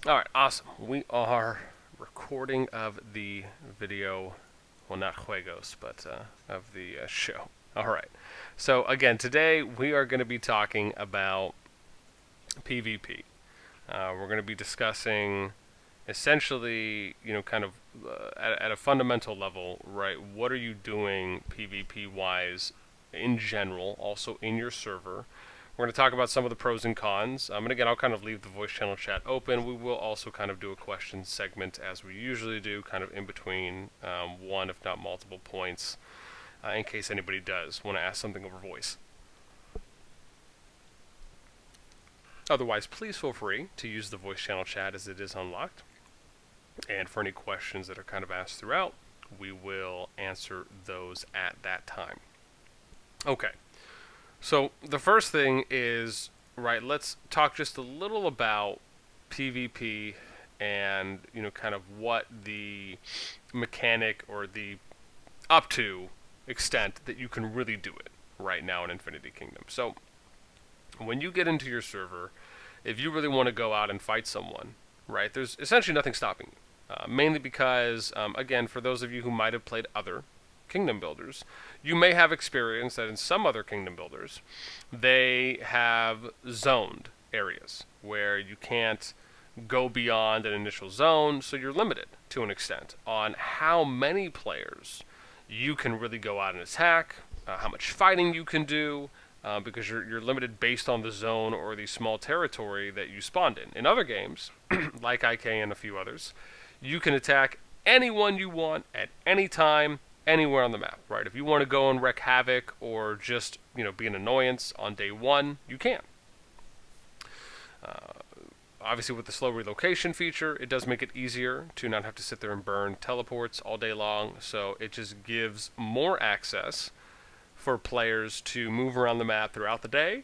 All right, awesome. We are recording of the video, well, not juegos, but of the show. All right. So again, today we are going to be talking about PvP. We're going to be discussing essentially, kind of at a fundamental level, right? What are you doing PvP wise in general, also in your server? We're going to talk about some of the pros and cons. And again, I'll kind of leave the voice channel chat open. We will also kind of do a question segment as we usually do, kind of in between one, if not multiple points, in case anybody does want to ask something over voice. Otherwise, please feel free to use the voice channel chat as it is unlocked. And for any questions that are kind of asked throughout, we will answer those at that time. Okay. So the first thing is, right, let's talk just a little about PvP and, kind of what the mechanic or the up to extent that you can really do it right now in Infinity Kingdom. So when you get into your server, if you really want to go out and fight someone, right, there's essentially nothing stopping you. Mainly because, again, for those of you who might have played other kingdom builders, you may have experienced that in some other kingdom builders, they have zoned areas where you can't go beyond an initial zone, so you're limited to an extent on how many players you can really go out and attack, how much fighting you can do, because you're limited based on the zone or the small territory that you spawned in. In other games, like IK and a few others, you can attack anyone you want at any time, anywhere on the map, right? If you want to go and wreak havoc or just, be an annoyance on day one, you can. Obviously, with the slow relocation feature, it does make it easier to not have to sit there and burn teleports all day long, so it just gives more access for players to move around the map throughout the day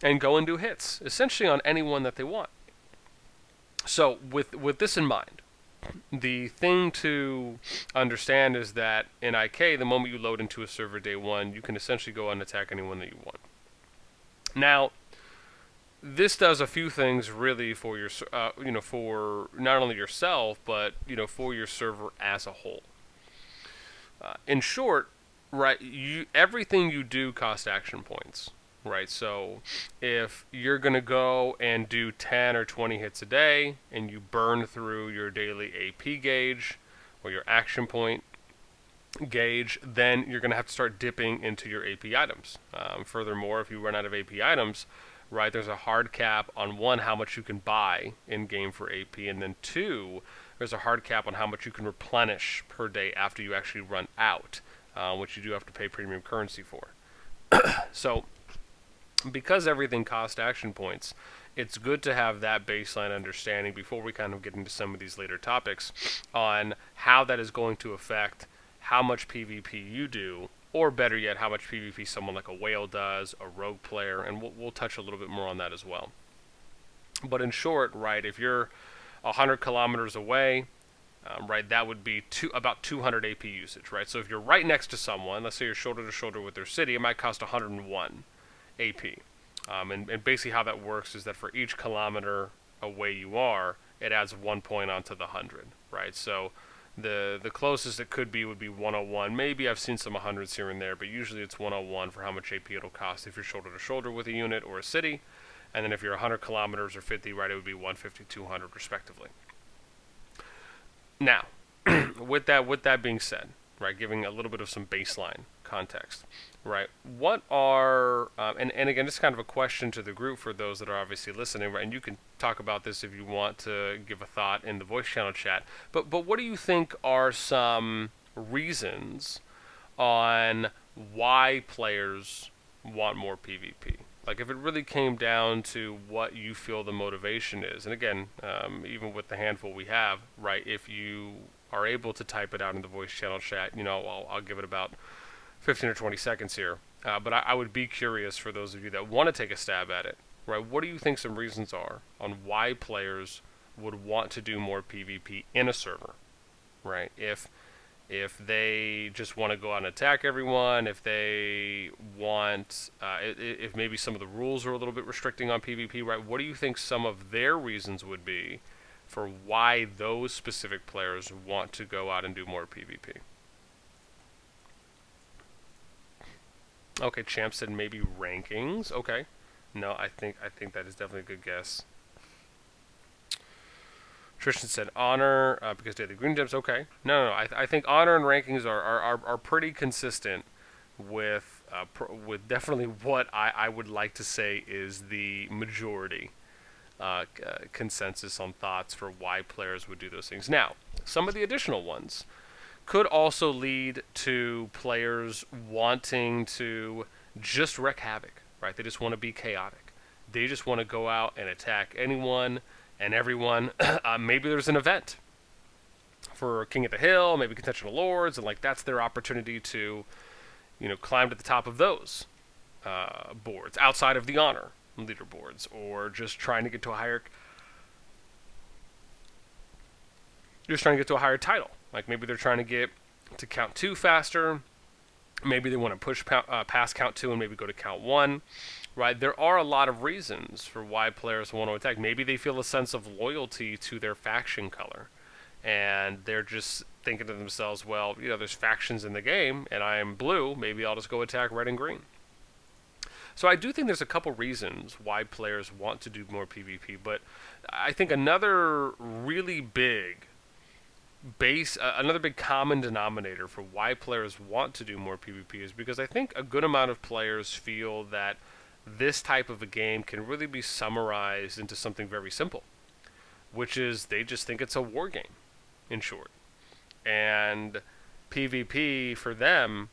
and go and do hits, essentially on anyone that they want. So, with this in mind, the thing to understand is that in IK, the moment you load into a server day one, you can essentially go and attack anyone that you want. Now, this does a few things really for your, for not only yourself, but for your server as a whole. In short, right, everything you do costs action points. Right, so if you're going to go and do 10 or 20 hits a day and you burn through your daily AP gauge or your action point gauge, then you're going to have to start dipping into your AP items. Furthermore, if you run out of AP items, right, there's a hard cap on one, how much you can buy in game for AP, and then two, there's a hard cap on how much you can replenish per day after you actually run out, which you do have to pay premium currency for. So, because everything costs action points, it's good to have that baseline understanding before we kind of get into some of these later topics on how that is going to affect how much PvP you do, or better yet, how much PvP someone like a whale does, a rogue player, and we'll touch a little bit more on that as well. But in short, right, if you're 100 kilometers away, right, that would be about 200 AP usage, right? So if you're right next to someone, let's say you're shoulder to shoulder with their city, it might cost 101 AP. And basically how that works is that for each kilometer away you are, it adds 1 point onto the 100, right? So the closest it could be would be 101. Maybe I've seen some 100s here and there, but usually it's 101 for how much AP it'll cost if you're shoulder to shoulder with a unit or a city. And then if you're 100 kilometers or 50, right, it would be 150, 200 respectively. Now, with that being said, right, giving a little bit of some baseline context, right, what are, and again, this is kind of a question to the group for those that are obviously listening, right, and you can talk about this if you want to give a thought in the voice channel chat, but what do you think are some reasons on why players want more PvP? Like, if it really came down to what you feel the motivation is, and again, even with the handful we have, right, if you are able to type it out in the voice channel chat, I'll give it about 15 or 20 seconds here. But I would be curious for those of you that want to take a stab at it, right? What do you think some reasons are on why players would want to do more PvP in a server, right? If if they just want to go out and attack everyone, if they want, if maybe some of the rules are a little bit restricting on PvP, right? What do you think some of their reasons would be for why those specific players want to go out and do more PvP? Okay, Champ said maybe rankings. Okay, no, I think that is definitely a good guess. Tristan said honor because daily green gems. Okay, no. I think honor and rankings are pretty consistent with definitely what I would like to say is the majority consensus on thoughts for why players would do those things. Now, some of the additional ones could also lead to players wanting to just wreak havoc, right? They just want to be chaotic. They just want to go out and attack anyone and everyone. Maybe there's an event for King of the Hill, maybe Contention of Lords, and like that's their opportunity to, climb to the top of those boards outside of the honor leaderboards, or just trying to get to a higher, title. Like maybe they're trying to get to count 2 faster. Maybe they want to push past count 2 and maybe go to count 1. Right? There are a lot of reasons for why players want to attack. Maybe they feel a sense of loyalty to their faction color, and they're just thinking to themselves, well, there's factions in the game, and I am blue. Maybe I'll just go attack red and green. So I do think there's a couple reasons why players want to do more PvP, but I think another really big another big common denominator for why players want to do more PvP is because I think a good amount of players feel that this type of a game can really be summarized into something very simple, which is they just think it's a war game, in short. And PvP for them,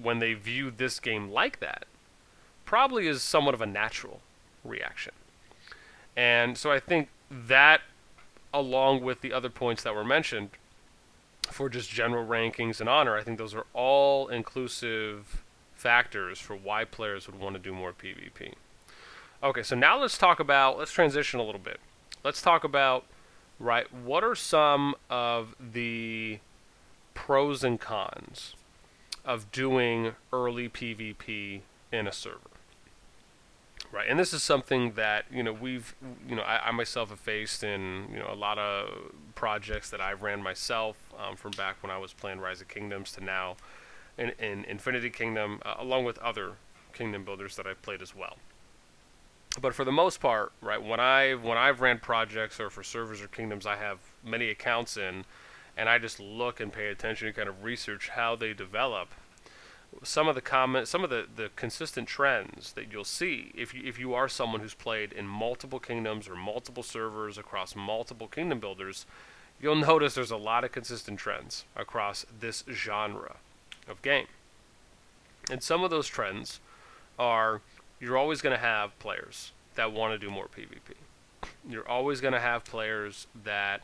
when they view this game like that, probably is somewhat of a natural reaction. And so I think that, along with the other points that were mentioned for just general rankings and honor, I think those are all inclusive factors for why players would want to do more PvP. Okay, so now let's transition a little bit. Let's talk about, right, what are some of the pros and cons of doing early PvP in a server? Right, and this is something that I myself have faced in a lot of projects that I've ran myself, from back when I was playing Rise of Kingdoms to now in Infinity Kingdom, along with other kingdom builders that I've played as well. But for the most part, right, when I've ran projects or for servers or kingdoms I have many accounts in, and I just look and pay attention and kind of research how they develop, some of the consistent trends that you'll see if you are someone who's played in multiple kingdoms or multiple servers across multiple kingdom builders, you'll notice there's a lot of consistent trends across this genre of game. And some of those trends are, you're always going to have players that want to do more PvP. You're always going to have players that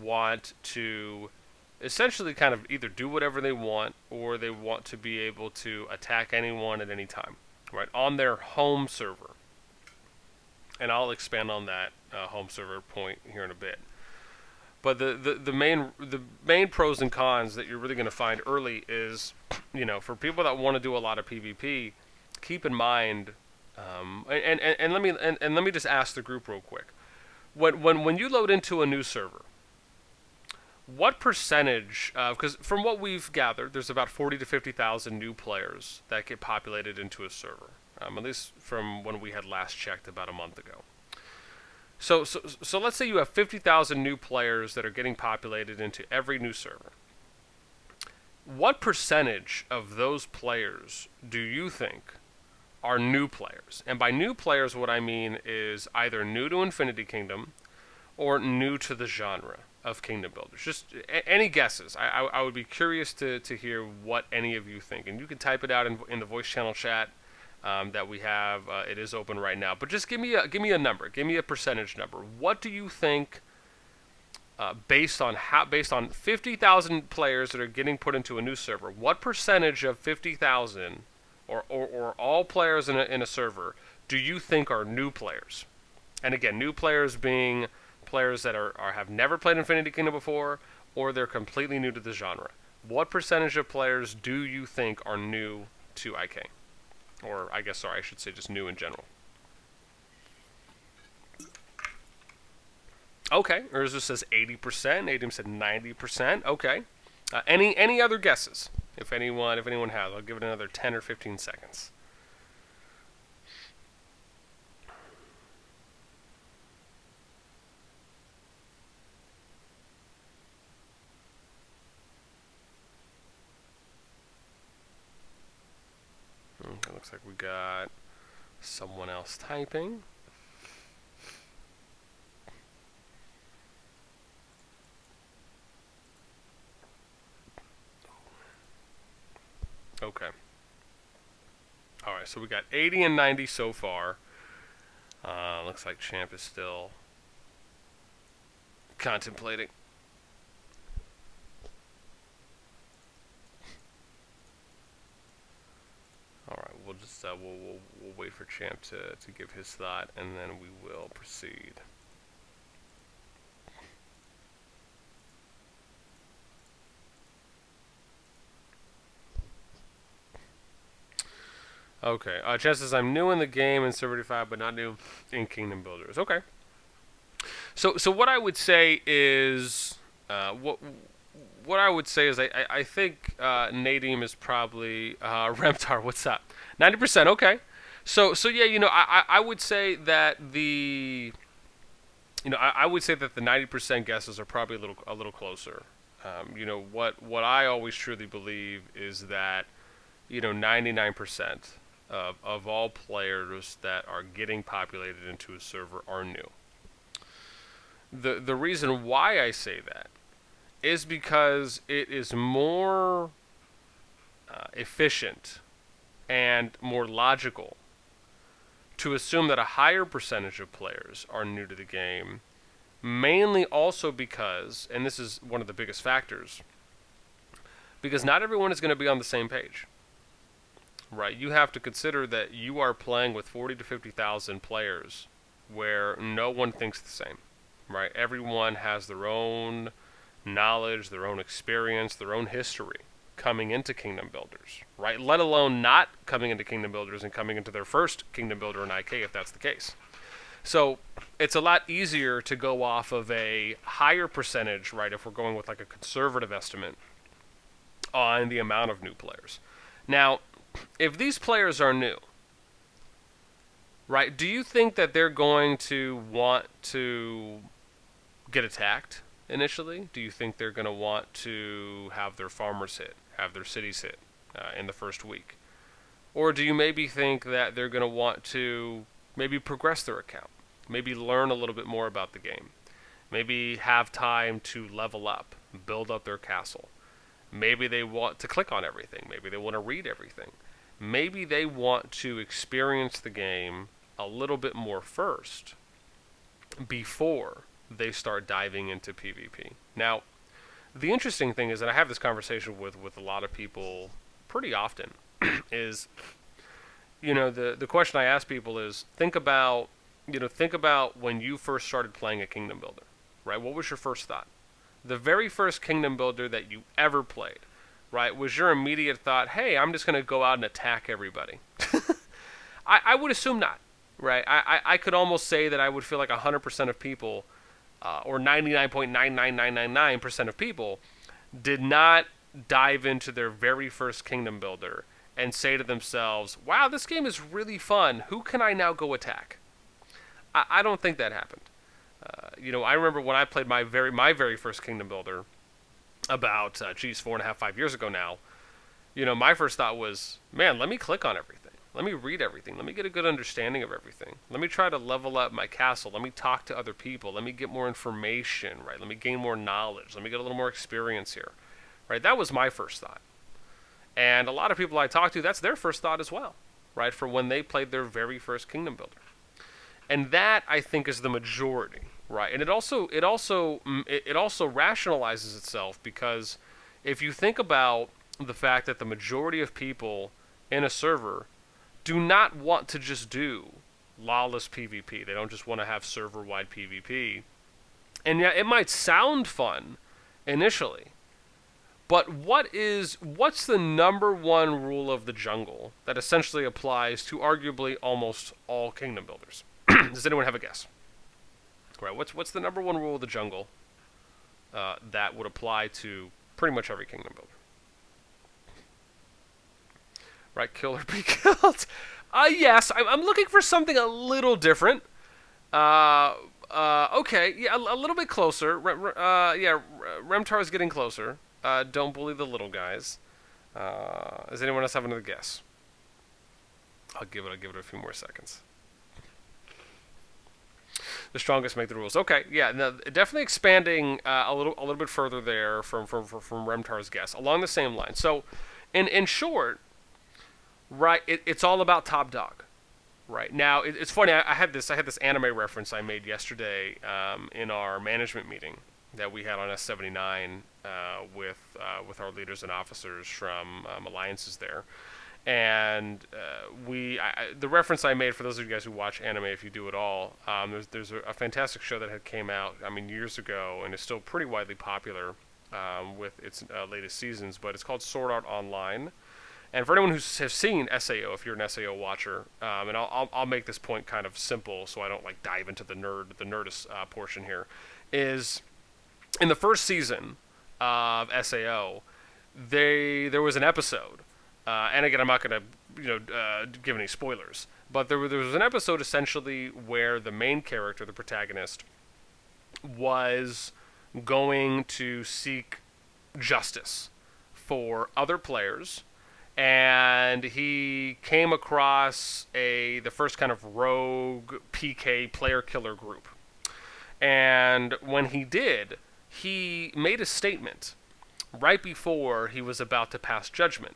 want to essentially kind of either do whatever they want, or they want to be able to attack anyone at any time, right, on their home server. And I'll expand on that home server point here in a bit. But the main pros and cons that you're really going to find early is, for people that want to do a lot of PvP, keep in mind, and let me just ask the group real quick. When you load into a new server, what percentage, because from what we've gathered, there's about 40 to 50,000 new players that get populated into a server, at least from when we had last checked about a month ago. So let's say you have 50,000 new players that are getting populated into every new server. What percentage of those players do you think are new players? And by new players, what I mean is either new to Infinity Kingdom or new to the genre of kingdom builders. Just any guesses. I would be curious to hear what any of you think. And you can type it out in the voice channel chat that we have. It is open right now. But just give me a number. Give me a percentage number. What do you think, based on 50,000 players that are getting put into a new server, what percentage of 50,000 or all players in a server do you think are new players? And again, new players being players that have never played Infinity Kingdom before, or they're completely new to the genre. What percentage of players do you think are new to IK? Or I guess, sorry, I should say just new in general. Okay, Urza says 80%. Adam said 90%. Okay. Any other guesses? If anyone has, I'll give it another 10 or 15 seconds. Okay, looks like we got someone else typing. Okay. Alright, so we got 80 and 90 so far. Looks like Champ is still contemplating. Alright, we'll just we'll wait for Champ to give his thought, and then we will proceed. Okay, Chess says, I'm new in the game in Server 5, but not new in Kingdom Builders. Okay. So what I would say is, what I would say is I think Nadim is probably, Remtar, what's up? 90%, okay. So yeah, you know, I would say that I would say that the 90% guesses are probably a little closer. You know, what I always truly believe is that, you know, 99% of all players that are getting populated into a server are new. The reason why I say that is because it is more efficient and more logical to assume that a higher percentage of players are new to the game, mainly also because, and this is one of the biggest factors, because not everyone is going to be on the same page. Right, you have to consider that you are playing with 40 to 50,000 players where no one thinks the same. Right, everyone has their own knowledge, their own experience, their own history coming into Kingdom Builders, right? Let alone not coming into Kingdom Builders and coming into their first Kingdom Builder in IK, if that's the case. So it's a lot easier to go off of a higher percentage, right, if we're going with like a conservative estimate on the amount of new players. Now, if these players are new, right, do you think that they're going to want to get attacked initially? Do you think they're going to want to have their farmers hit, have their cities hit in the first week? Or do you maybe think that they're going to want to maybe progress their account, maybe learn a little bit more about the game, maybe have time to level up, build up their castle? Maybe they want to click on everything. Maybe they want to read everything. Maybe they want to experience the game a little bit more first before they start diving into PvP. Now, the interesting thing is, and I have this conversation with a lot of people pretty often, is, you know, the question I ask people is, think about when you first started playing a Kingdom Builder, right? What was your first thought? The very first Kingdom Builder that you ever played, right? Was your immediate thought, hey, I'm just going to go out and attack everybody? I would assume not, right? I could almost say that I would feel like 100% of people, or 99.99999% of people, did not dive into their very first Kingdom Builder and say to themselves, wow, this game is really fun. Who can I now go attack? I don't think that happened. You know, I remember when I played my very first Kingdom Builder about, 4.5, 5 years ago now. You know, my first thought was, man, let me click on everything. Let me read everything. Let me get a good understanding of everything. Let me try to level up my castle. Let me talk to other people. Let me get more information, right? Let me gain more knowledge. Let me get a little more experience here, right? That was my first thought. And a lot of people I talk to, that's their first thought as well, right? For when they played their very first Kingdom Builder. And that, I think, is the majority, right? And it also rationalizes itself, because if you think about the fact that the majority of people in a server do not want to just do lawless PvP. They don't just want to have server-wide PvP. And yeah, it might sound fun initially, But what's the number one rule of the jungle that essentially applies to arguably almost all kingdom builders? Does anyone have a guess? Right. What's the number one rule of the jungle that would apply to pretty much every kingdom builder? Right. Kill or be killed. Yes. I'm looking for something a little different. Okay. Yeah. A little bit closer. Yeah. Remtar is getting closer. Don't bully the little guys. Does anyone else have another guess? I'll give it a few more seconds. The strongest make the rules. Okay, yeah, no, definitely expanding a little bit further there from Remtar's guess along the same line. So, in short, right, it's all about top dog. Right now, it's funny. I had this anime reference I made yesterday in our management meeting that we had on S79 with our leaders and officers from alliances there, and the reference I made for those of you guys who watch anime, if you do at all, there's a fantastic show that had came out years ago and is still pretty widely popular with its latest seasons, but it's called Sword Art Online. And for anyone who has seen SAO, if you're an SAO watcher, and I'll make this point kind of simple so I don't like dive into the nerdist portion here, is in the first season of SAO, there was an episode, and again I'm not going to give any spoilers, but there was an episode essentially where the main character, the protagonist, was going to seek justice for other players. And he came across the first kind of rogue PK player killer group. And when he did, he made a statement right before he was about to pass judgment.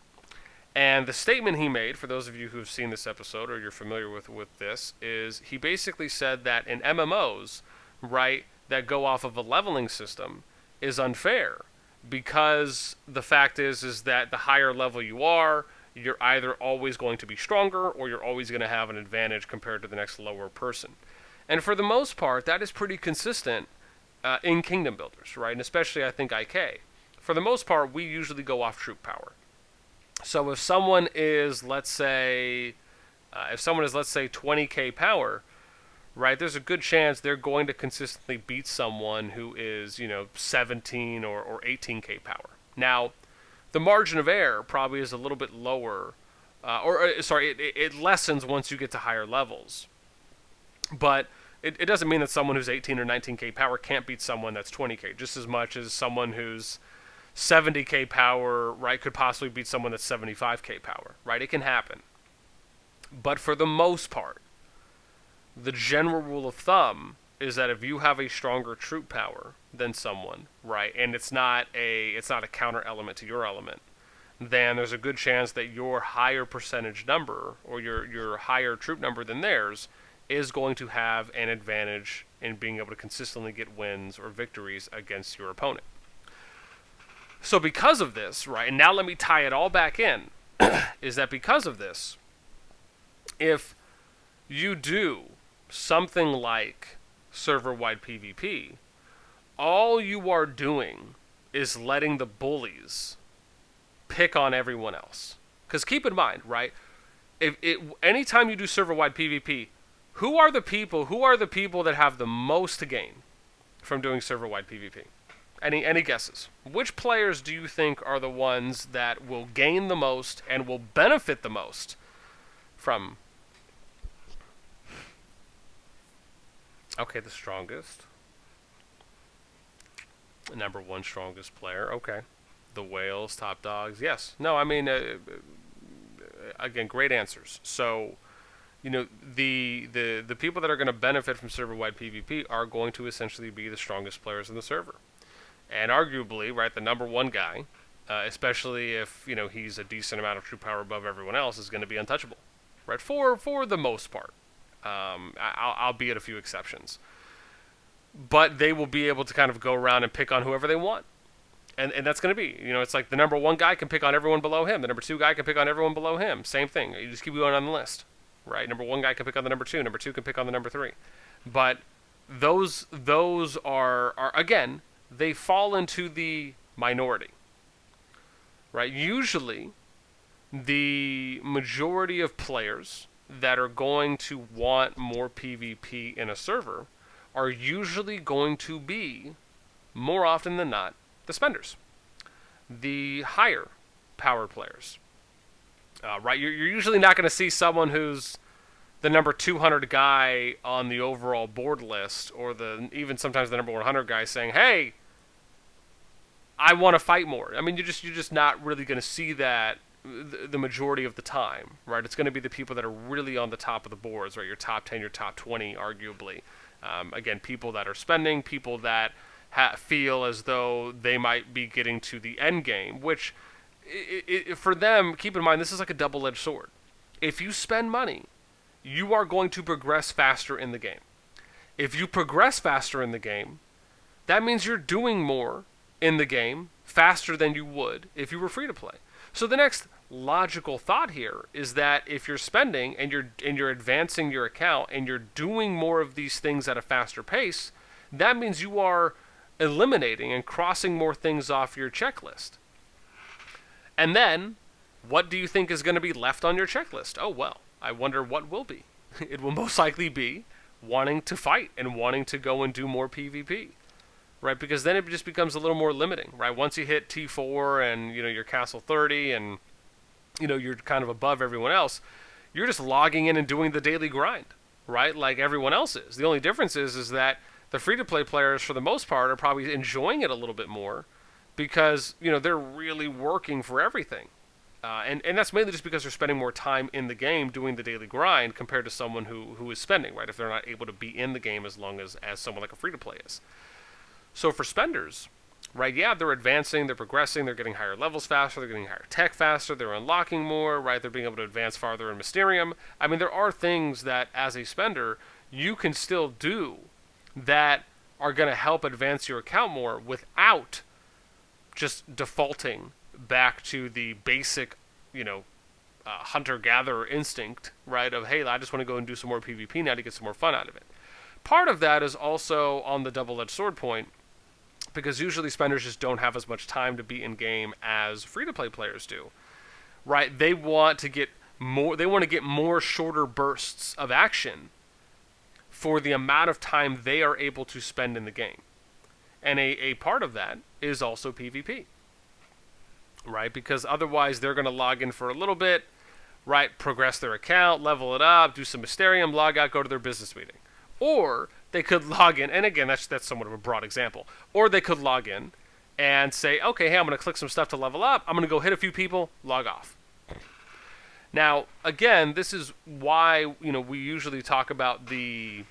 And the statement he made, for those of you who have seen this episode or you're familiar with this, is he basically said that in MMOs, right, that go off of a leveling system is unfair. Because the fact is that the higher level you are, you're either always going to be stronger or you're always going to have an advantage compared to the next lower person. And for the most part, that is pretty consistent in kingdom builders, right? And especially, I think, IK. For the most part, we usually go off troop power. So if someone is, let's say 20k power, right, there's a good chance they're going to consistently beat someone who is, 17 or 18k power. Now, the margin of error probably is a little bit lower, it lessens once you get to higher levels. But it doesn't mean that someone who's 18 or 19k power can't beat someone that's 20k, just as much as someone who's 70k power, right, could possibly beat someone that's 75k power, right? It can happen. But for the most part, the general rule of thumb is that if you have a stronger troop power than someone, right, and it's not a counter element to your element, then there's a good chance that your higher percentage number or your higher troop number than theirs is going to have an advantage in being able to consistently get wins or victories against your opponent. So because of this, right, and now let me tie it all back in, is that because of this, if you do something like server-wide PvP, all you are doing is letting the bullies pick on everyone else. Because keep in mind, right, anytime you do server-wide PvP, who are the people that have the most to gain from doing server-wide PvP? Any guesses? Which players do you think are the ones that will gain the most and will benefit the most from? Okay, the strongest. Number one strongest player. Okay. The whales, top dogs. Yes. No, again, great answers. So, the people that are going to benefit from server-wide PvP are going to essentially be the strongest players in the server. And arguably, right, the number one guy, especially if, he's a decent amount of true power above everyone else, is going to be untouchable. Right? For the most part. Albeit a few exceptions. But they will be able to kind of go around and pick on whoever they want. And that's going to be, it's like the number one guy can pick on everyone below him. The number two guy can pick on everyone below him. Same thing. You just keep going on the list. Right? Number one guy can pick on the number two. Number two can pick on the number three. But those are again, they fall into the minority. right? Usually, the majority of players that are going to want more PvP in a server are usually going to be, more often than not, the spenders, the higher power players. Right? You're usually not going to see someone who's the number 200 guy on the overall board list, or even sometimes the number 100 guy saying, "Hey, I want to fight more." I mean, you're just not really going to see that the majority of the time, right? It's going to be the people that are really on the top of the boards, right? Your top 10, your top 20, arguably. Again, people that are spending, people that feel as though they might be getting to the end game, which for them, keep in mind, this is like a double-edged sword. If you spend money, you are going to progress faster in the game. If you progress faster in the game, that means you're doing more in the game faster than you would if you were free to play. So the next logical thought here is that if you're spending and you're advancing your account and you're doing more of these things at a faster pace, that means you are eliminating and crossing more things off your checklist. And then, what do you think is going to be left on your checklist? Oh, well, I wonder what will be. It will most likely be wanting to fight and wanting to go and do more PvP. Right, because then it just becomes a little more limiting, right? Once you hit T4 and, you're Castle 30 and, you're kind of above everyone else, you're just logging in and doing the daily grind, right? Like everyone else is. The only difference is that the free-to-play players, for the most part, are probably enjoying it a little bit more because, they're really working for everything. And that's mainly just because they're spending more time in the game doing the daily grind compared to someone who is spending, right? If they're not able to be in the game as long as someone like a free-to-play is. So for spenders, right, yeah, they're advancing, they're progressing, they're getting higher levels faster, they're getting higher tech faster, they're unlocking more, right, they're being able to advance farther in Mysterium. I mean, there are things that, as a spender, you can still do that are going to help advance your account more without just defaulting back to the basic, hunter-gatherer instinct, right, of, hey, I just want to go and do some more PvP now to get some more fun out of it. Part of that is also on the double-edged sword point, because usually spenders just don't have as much time to be in game as free-to-play players do, right? They want to get more shorter bursts of action for the amount of time they are able to spend in the game. And a part of that is also PvP, right? Because otherwise they're going to log in for a little bit, right? Progress their account, level it up, do some Mysterium, log out, go to their business meeting. Or they could log in, and again, that's somewhat of a broad example. Or they could log in and say, okay, hey, I'm going to click some stuff to level up. I'm going to go hit a few people, log off. Now, again, this is why, we usually talk about the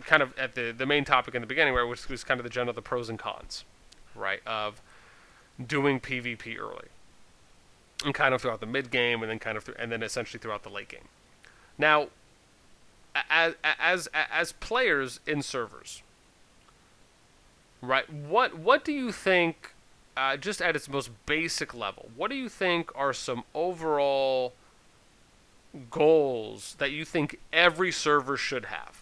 kind of at the main topic in the beginning, right, which was kind of the pros and cons, right, of doing PvP early. And kind of throughout the mid game, and then essentially throughout the late game. Now, as players in servers, right? What do you think, just at its most basic level, what do you think are some overall goals that you think every server should have,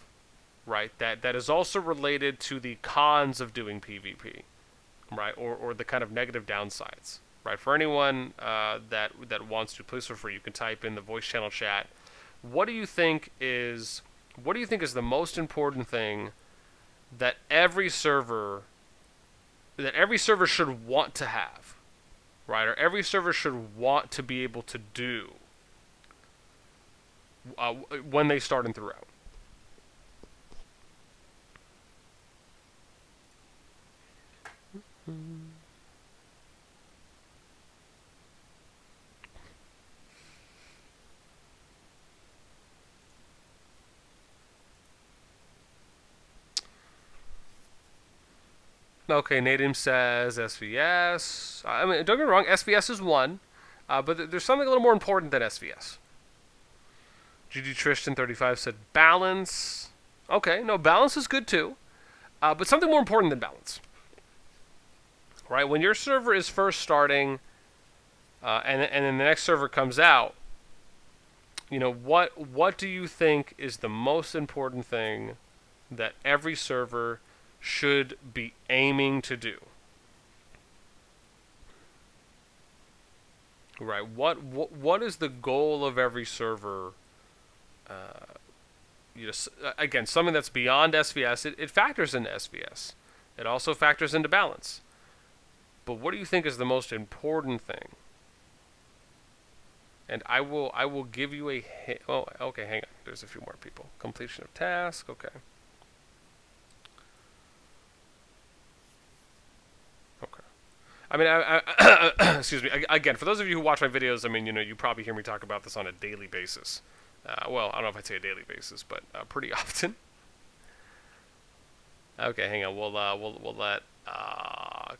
right? That is also related to the cons of doing PvP, right? Or the kind of negative downsides, right? For anyone that wants to, please feel free. You can type in the voice channel chat. What do you think is the most important thing that every server should want to have, right? Or every server should want to be able to do when they start and throughout? Okay, Nadim says SVS. I mean, don't get me wrong, SVS is one, but there's something a little more important than SVS. GG Tristan35 said balance. Okay, no, balance is good too, but something more important than balance. Right, when your server is first starting, and then the next server comes out, what do you think is the most important thing that every server should be aiming to do? Right. What is the goal of every server? Again, something that's beyond SVS. It factors into SVS. It also factors into balance. But what do you think is the most important thing? And I will give you a hint. Oh, okay. Hang on. There's a few more people. Completion of task. Okay. Okay. I mean, excuse me. Again, for those of you who watch my videos, I mean, you probably hear me talk about this on a daily basis. Well, I don't know if I'd say a daily basis, but pretty often. Okay, hang on. We'll let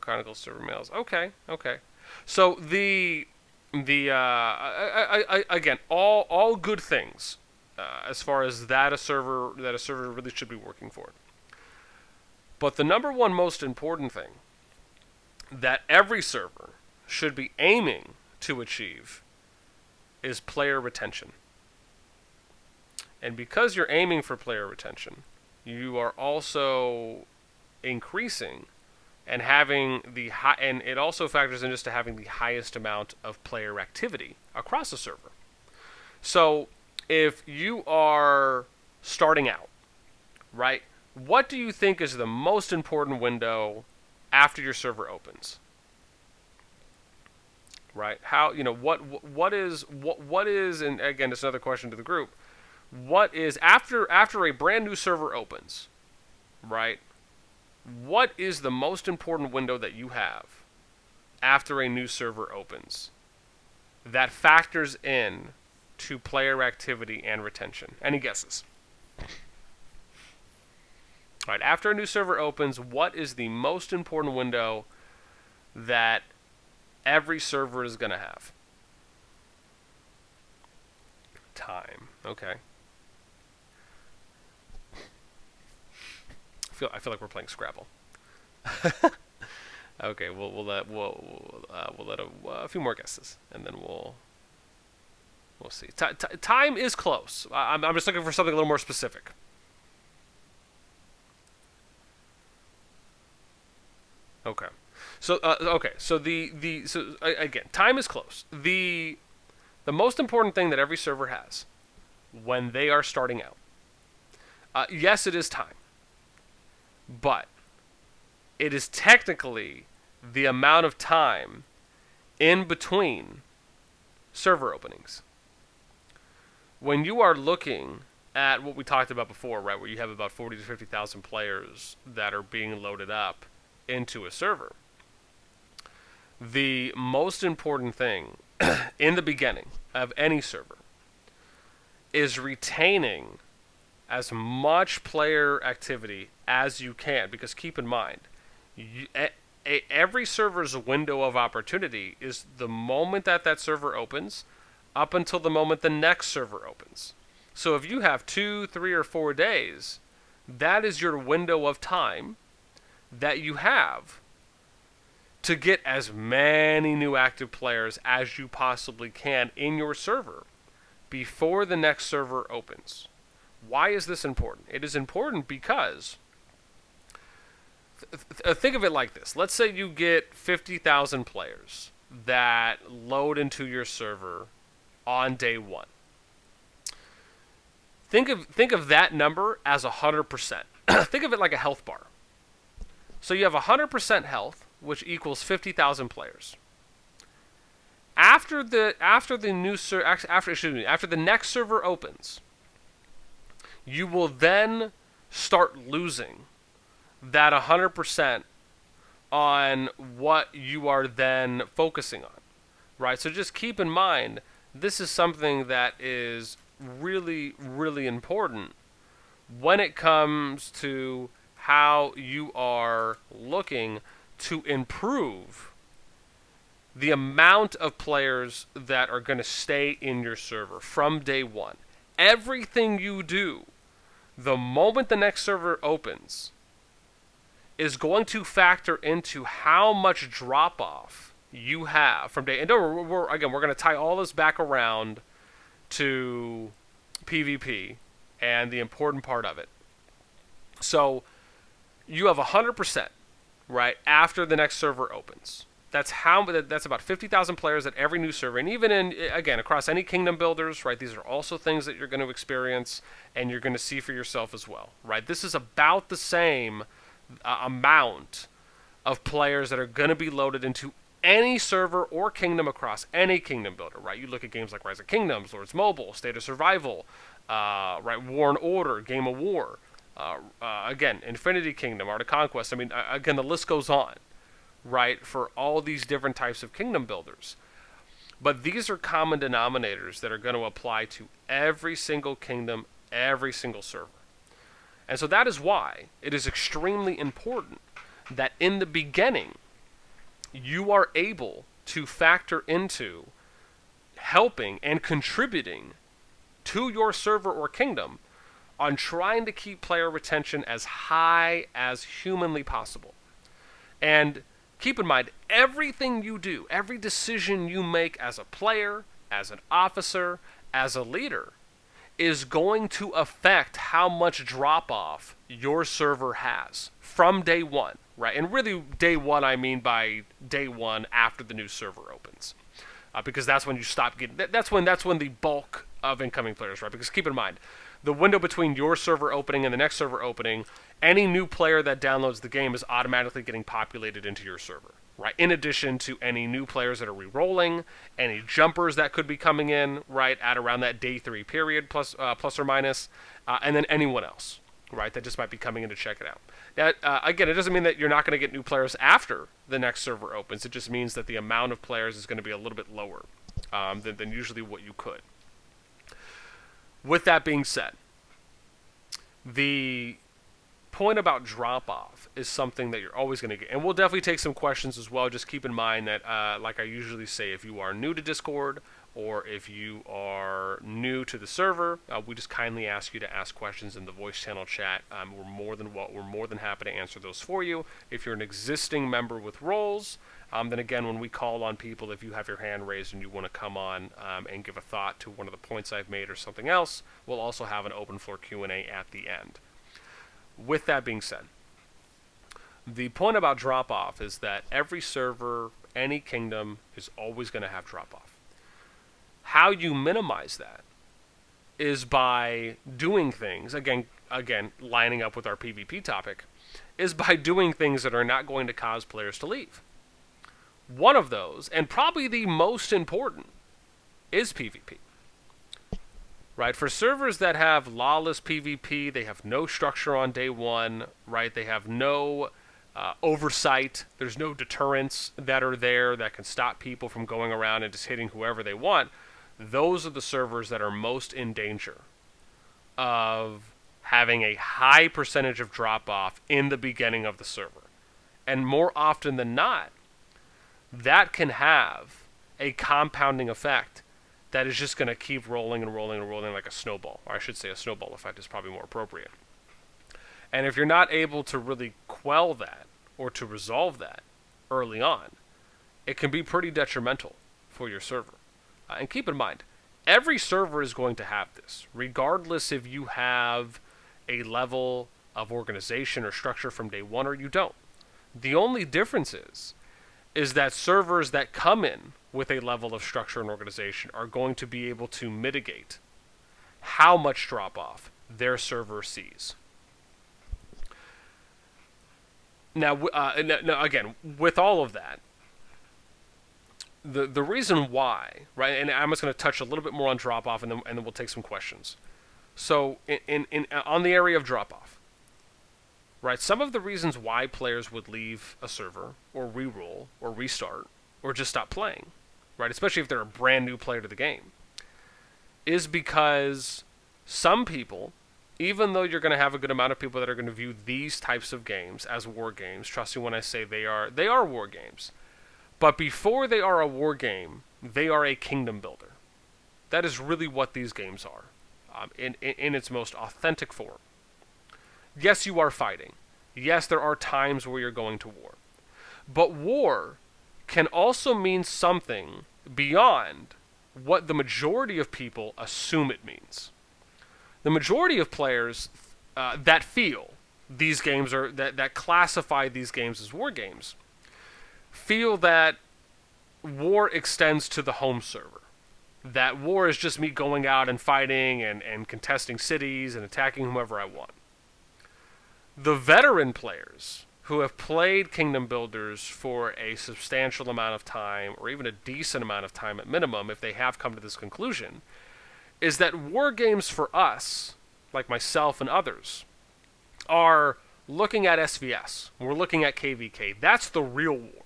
Chronicle server mails. Okay, okay. So again, all good things as far as that a server really should be working for. But the number one most important thing that every server should be aiming to achieve is player retention. And because you're aiming for player retention, you are also increasing and having the high, and it also factors in just to having the highest amount of player activity across a server. So if you are starting out, right, what do you think is the most important window after your server opens? Right? How, what is, and again, it's another question to the group. What is, after a brand new server opens, right? What is the most important window that you have after a new server opens that factors in to player activity and retention? Any guesses? All right, after a new server opens, what is the most important window that every server is going to have? Time. Okay. I feel like we're playing Scrabble. Okay, we'll let a few more guesses, and then we'll see. Time is close. I'm just looking for something a little more specific. Okay, so again, time is close. The most important thing that every server has when they are starting out, yes, it is time. But it is technically the amount of time in between server openings. When you are looking at what we talked about before, right, where you have about 40 to 50,000 players that are being loaded up into a server, the most important thing in the beginning of any server is retaining as much player activity as you can, because keep in mind, every server's window of opportunity is the moment that server opens up until the moment the next server opens. So if you have 2, 3, or 4 days, that is your window of time that you have to get as many new active players as you possibly can in your server before the next server opens. Why is this important? It is important because think of it like this. Let's say you get 50,000 players that load into your server on day one. Think of that number as 100%. Think of it like a health bar. So you have 100% health, which equals 50,000 players. After the next server opens, you will then start losing that 100% on what you are then focusing on, right? So just keep in mind, this is something that is really, really important when it comes to how you are looking to improve the amount of players that are going to stay in your server from day one. Everything you do the moment the next server opens is going to factor into how much drop-off you have from day. And we're going to tie all this back around to PvP and the important part of it. So you have 100%, right, after the next server opens. That's about 50,000 players at every new server, and even in, again, across any kingdom builders, right? These are also things that you're going to experience and you're going to see for yourself as well, right? This is about the same amount of players that are going to be loaded into any server or kingdom across any kingdom builder, right? You look at games like Rise of Kingdoms, Lords Mobile, State of Survival, right? War and Order, Game of War, again, Infinity Kingdom, Art of Conquest. I mean, again, the list goes on, right, for all these different types of kingdom builders. But these are common denominators that are going to apply to every single kingdom, every single server. And so that is why it is extremely important that in the beginning, you are able to factor into helping and contributing to your server or kingdom on trying to keep player retention as high as humanly possible. And keep in mind, everything you do, every decision you make as a player, as an officer, as a leader, is going to affect how much drop-off your server has from day one, right? And really, day one, I mean by day one after the new server opens. Because that's when you stop getting... That's when the bulk of incoming players, right? Because keep in mind, the window between your server opening and the next server opening, any new player that downloads the game is automatically getting populated into your server, right? In addition to any new players that are re-rolling, any jumpers that could be coming in, right, at around that day 3 period, plus or minus, and then anyone else, right, that just might be coming in to check it out. That, again, it doesn't mean that you're not going to get new players after the next server opens. It just means that the amount of players is going to be a little bit lower than usually what you could. With that being said, the point about drop-off is something that you're always going to get. And we'll definitely take some questions as well. Just keep in mind that, like I usually say, if you are new to Discord or if you are new to the server, we just kindly ask you to ask questions in the voice channel chat. We're more than happy to answer those for you. If you're an existing member with roles, then again, when we call on people, if you have your hand raised and you want to come on and give a thought to one of the points I've made or something else, we'll also have an open floor Q&A at the end. With that being said, the point about drop-off is that every server, any kingdom, is always going to have drop-off. How you minimize that is by doing things, again, lining up with our PvP topic, is by doing things that are not going to cause players to leave. One of those, and probably the most important, is PvP. Right, for servers that have lawless PvP, they have no structure on day one, right? They have no oversight. There's no deterrents that are there that can stop people from going around and just hitting whoever they want. Those are the servers that are most in danger of having a high percentage of drop-off in the beginning of the server. And more often than not, that can have a compounding effect that is just going to keep rolling and rolling and rolling like a snowball. Or I should say a snowball effect is probably more appropriate. And if you're not able to really quell that or to resolve that early on, it can be pretty detrimental for your server. And keep in mind, every server is going to have this, regardless if you have a level of organization or structure from day one or you don't. The only difference is that servers that come in with a level of structure and organization are going to be able to mitigate how much drop-off their server sees. Now, again, with all of that, the reason why, right, and I'm just going to touch a little bit more on drop-off, and then we'll take some questions. So, on the area of drop-off, right, some of the reasons why players would leave a server, or re-roll, or restart, or just stop playing, right, especially if they're a brand new player to the game, is because some people, even though you're going to have a good amount of people that are going to view these types of games as war games, trust me when I say they are war games, but before they are a war game, they are a kingdom builder. That is really what these games are, in its most authentic form. Yes, you are fighting. Yes, there are times where you're going to war. But war can also mean something beyond what the majority of people assume it means. The majority of players that feel these games are that classify these games as war games feel that war extends to the home server. That war is just me going out and fighting and contesting cities and attacking whomever I want. The veteran players who have played Kingdom Builders for a substantial amount of time, or even a decent amount of time at minimum, if they have come to this conclusion, is that war games for us, like myself and others, are looking at SVS. We're looking at KVK. That's the real war,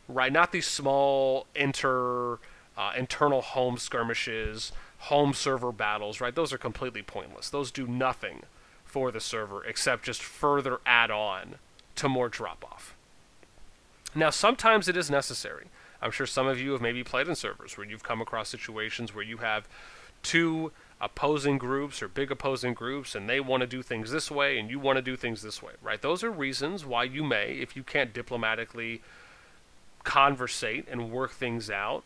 right? Not these small internal home skirmishes, home server battles, right? Those are completely pointless. Those do nothing for the server except just further add on to more drop-off. Now, sometimes it is necessary. I'm sure some of you have maybe played in servers where you've come across situations where you have two opposing groups or big opposing groups, and they want to do things this way and you want to do things this way, right? Those are reasons why you may, if you can't diplomatically conversate and work things out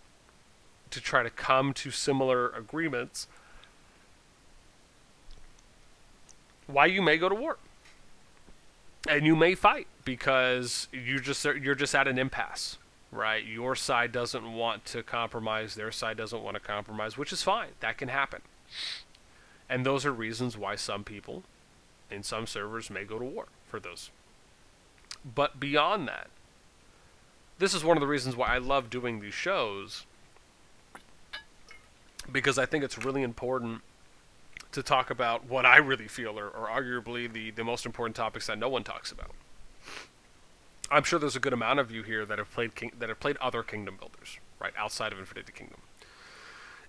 to try to come to similar agreements, why you may go to war. And you may fight because you're just at an impasse, right? Your side doesn't want to compromise, their side doesn't want to compromise, which is fine. That can happen. And those are reasons why some people in some servers may go to war for those. But beyond that, this is one of the reasons why I love doing these shows, because I think it's really important to talk about what I really feel are arguably the most important topics that no one talks about. I'm sure there's a good amount of you here that have played other Kingdom Builders, right, outside of Infinite Kingdom.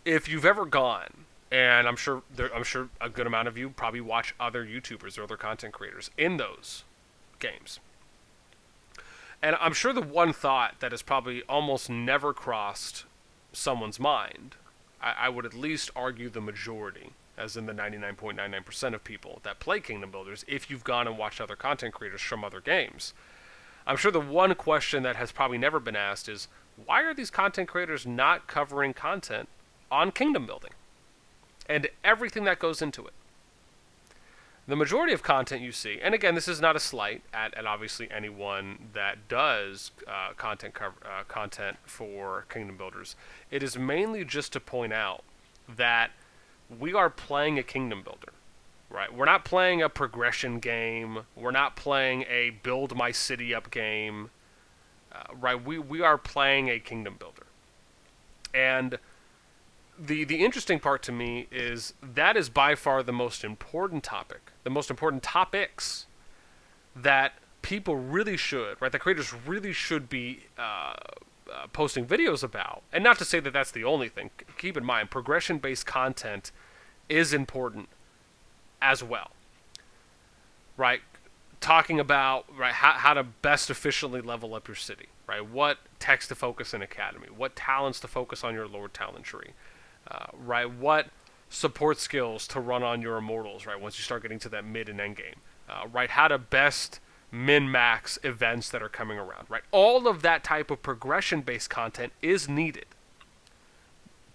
If you've ever gone, and I'm sure a good amount of you probably watch other YouTubers or other content creators in those games. And I'm sure the one thought that has probably almost never crossed someone's mind, I would at least argue the majority, as in the 99.99% of people that play Kingdom Builders, if you've gone and watched other content creators from other games, I'm sure the one question that has probably never been asked is, why are these content creators not covering content on kingdom building and everything that goes into it? The majority of content you see, and again, this is not a slight at obviously anyone that does content for Kingdom Builders. It is mainly just to point out that we are playing a kingdom builder, right? We're not playing a progression game. We're not playing a build my city up game, right? We are playing a kingdom builder. And the interesting part to me is that is by far the most important topic, the most important topics that people really should, right? The creators really should be posting videos about. And not to say that that's the only thing. Keep in mind, progression-based content is important as well, right? Talking about, right, how to best efficiently level up your city, right? What text to focus in Academy, what talents to focus on your Lord talent tree, right? What support skills to run on your Immortals, right? Once you start getting to that mid and end game, right? How to best min-max events that are coming around, right? All of that type of progression-based content is needed.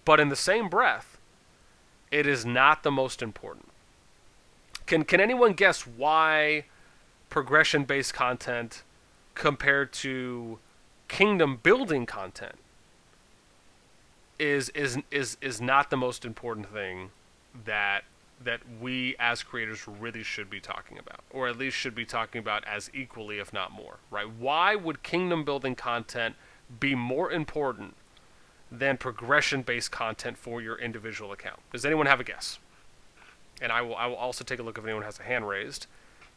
But in the same breath, it is not the most important. Can anyone guess why progression-based content compared to kingdom building content is not the most important thing that we as creators really should be talking about, or at least should be talking about as equally, if not more, right? Why would kingdom building content be more important than progression-based content for your individual account? Does anyone have a guess? And I will also take a look if anyone has a hand raised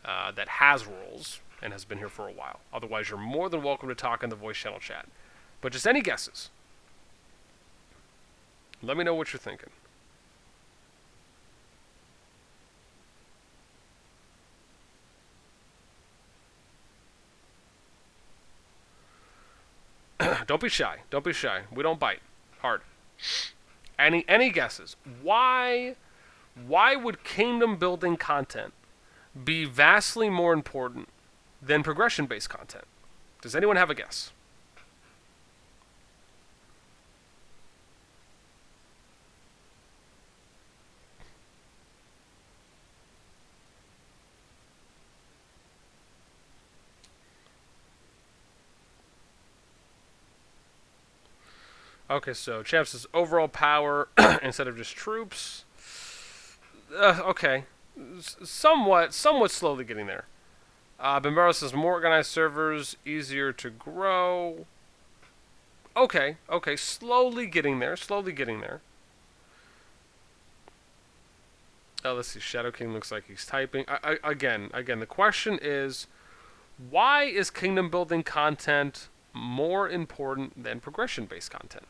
that has roles and has been here for a while. Otherwise, you're more than welcome to talk in the voice channel chat. But just any guesses. Let me know what you're thinking. Don't be shy. Don't be shy. We don't bite hard. Any guesses? Why would kingdom building content be vastly more important than progression-based content? Does anyone have a guess? Okay, so champ says overall power instead of just troops. Okay, somewhat slowly getting there. Bimbaro says more organized servers, easier to grow. Okay, slowly getting there, Oh, let's see. Shadow King looks like he's typing. Again, the question is, why is kingdom building content more important than progression-based content?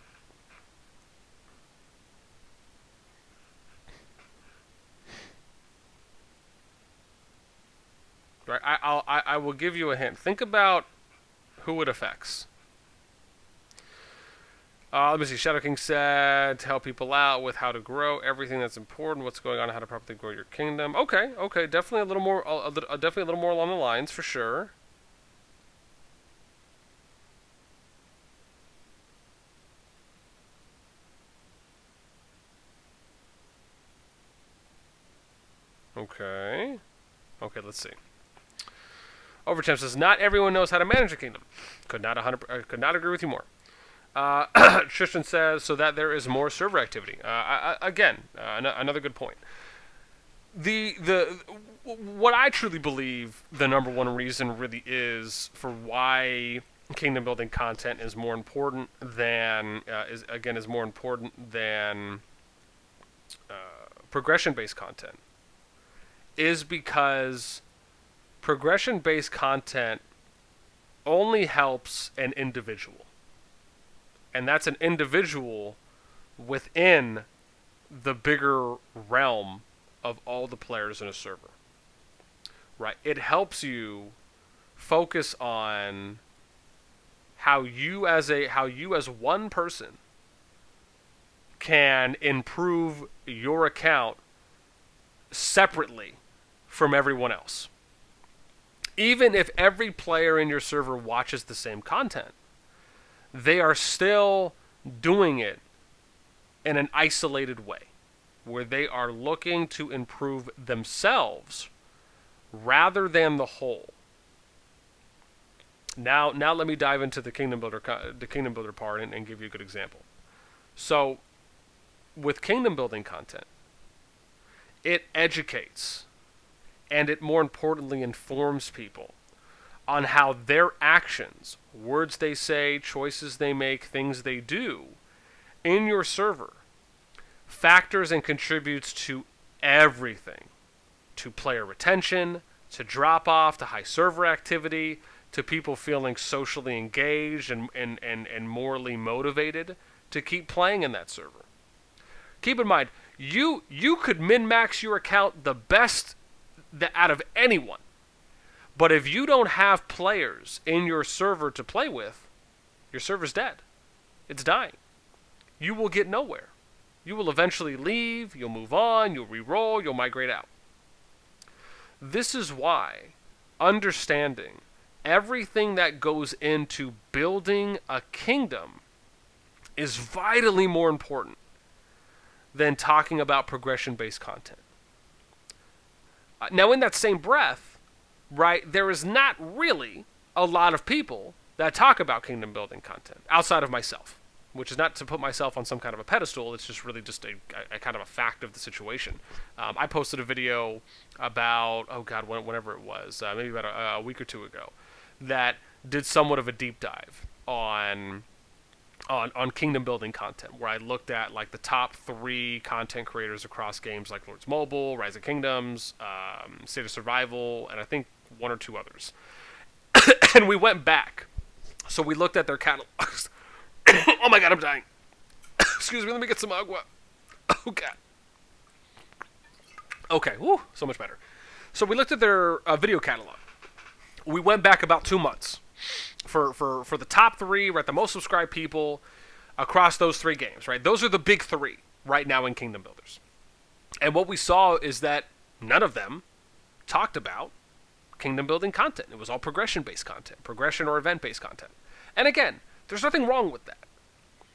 Right. I will give you a hint. Think about who it affects. Let me see. Shadow King said to help people out with how to grow everything that's important, what's going on, how to properly grow your kingdom. Okay, definitely a little more, definitely a little more along the lines for sure. Okay, let's see. Overchamp says not everyone knows how to manage a kingdom. Could not agree with you more. Tristan says so that there is more server activity. Another good point. What I truly believe the number one reason really is for why kingdom building content is more important than progression based content is because progression based content only helps an individual. And that's an individual within the bigger realm of all the players in a server. Right? It helps you focus on how you as one person can improve your account separately from everyone else. Even if every player in your server watches the same content, they are still doing it in an isolated way, where they are looking to improve themselves rather than the whole. Now let me dive into the kingdom builder part and give you a good example. So, with kingdom building content, it educates and it more importantly informs people on how their actions, words they say, choices they make, things they do in your server factors and contributes to everything. To player retention, to drop off, to high server activity, to people feeling socially engaged and morally motivated to keep playing in that server. Keep in mind, you could min-max your account the best out of anyone. But if you don't have players in your server to play with, your server's dead. It's dying. You will get nowhere. You will eventually leave, you'll move on, you'll re-roll, you'll migrate out. This is why understanding everything that goes into building a kingdom is vitally more important than talking about progression-based content. Now, in that same breath, right, there is not really a lot of people that talk about kingdom building content outside of myself, which is not to put myself on some kind of a pedestal. It's just really just a kind of a fact of the situation. I posted a video about, whenever it was, maybe about a week or two ago, that did somewhat of a deep dive on kingdom building content, where I looked at like the top 3 content creators across games like Lords Mobile, Rise of Kingdoms, State of Survival, and I think 1 or 2 others. And we went back. So we looked at their catalogs. Oh my god, I'm dying. Excuse me, let me get some agua. Oh god. Okay, woo, so much better. So we looked at their video catalog. We went back about 2 months for the top 3, right, the most subscribed people across those 3 games, right? Those are the big 3 right now in Kingdom Builders. And what we saw is that none of them talked about kingdom building content. It was all progression-based content, progression or event-based content. And again, there's nothing wrong with that,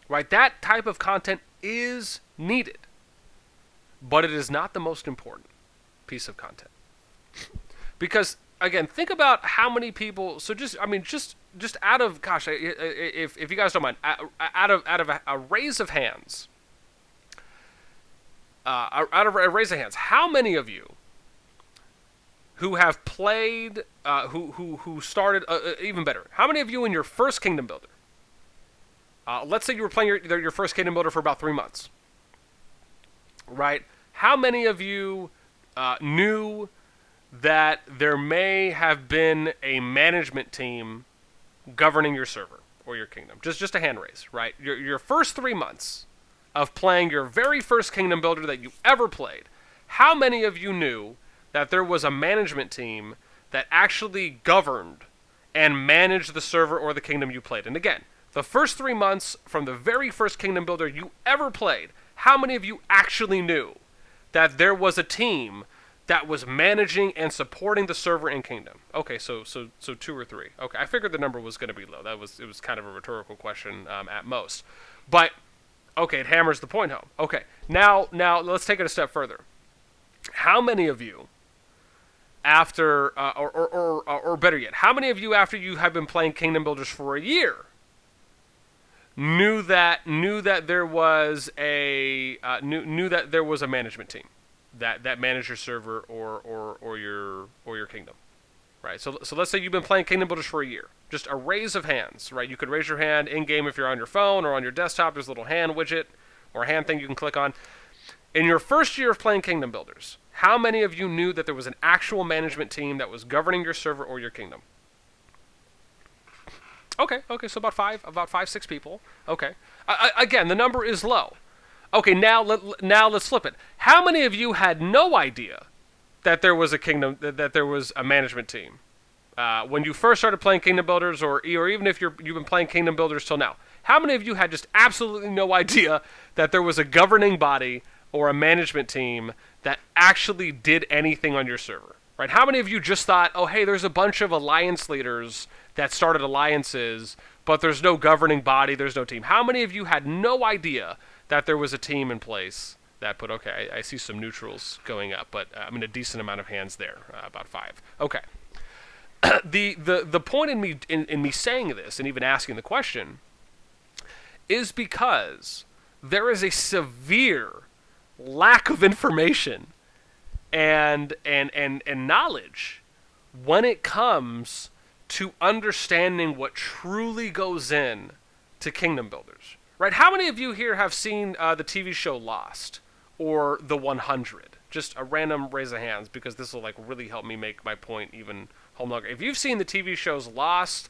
right? That type of content is needed, but it is not the most important piece of content. Because, again, think about how many people. So just, I mean, just out of, gosh, if you guys don't mind, out of a raise of hands, out of a raise of hands, how many of you who have played, who started, even better, how many of you in your first Kingdom Builder, let's say you were playing your first Kingdom Builder for about 3 months, right? How many of you knew that there may have been a management team governing your server or your kingdom? Just a hand raise, right? Your first 3 months of playing your very first Kingdom Builder that you ever played, how many of you knew that there was a management team that actually governed and managed the server or the kingdom you played? And again, the first 3 months from the very first Kingdom Builder you ever played, how many of you actually knew that there was a team that was managing and supporting the server and kingdom? Okay, so 2 or 3. Okay, I figured the number was going to be low. It was kind of a rhetorical question at most, but okay, it hammers the point home. Okay, now let's take it a step further. How many of you, after or better yet, how many of you after you have been playing Kingdom Builders for a year knew that there was a management team that managed your server or your kingdom, right? So let's say you've been playing Kingdom Builders for a year. Just a raise of hands, right? You could raise your hand in game if you're on your phone or on your desktop. There's a little hand widget or a hand thing you can click on. In your first year of playing Kingdom Builders, how many of you knew that there was an actual management team that was governing your server or your kingdom? Okay, so about 5, 6 people. Okay. Again, the number is low. Okay, now let's flip it. How many of you had no idea that there was a kingdom, that there was a management team when you first started playing Kingdom Builders, or even if you've been playing Kingdom Builders till now? How many of you had just absolutely no idea that there was a governing body or a management team that actually did anything on your server? Right? How many of you just thought, oh, hey, there's a bunch of alliance leaders that started alliances, but there's no governing body, there's no team? How many of you had no idea that there was a team in place that put, okay, I see some neutrals going up, but I mean a decent amount of hands there, about 5. Okay. The point in me saying this and even asking the question is because there is a severe lack of information and knowledge when it comes to understanding what truly goes in to Kingdom Builders. Right? How many of you here have seen the TV show Lost or The 100? Just a random raise of hands, because this will like really help me make my point even home longer. If you've seen the TV shows Lost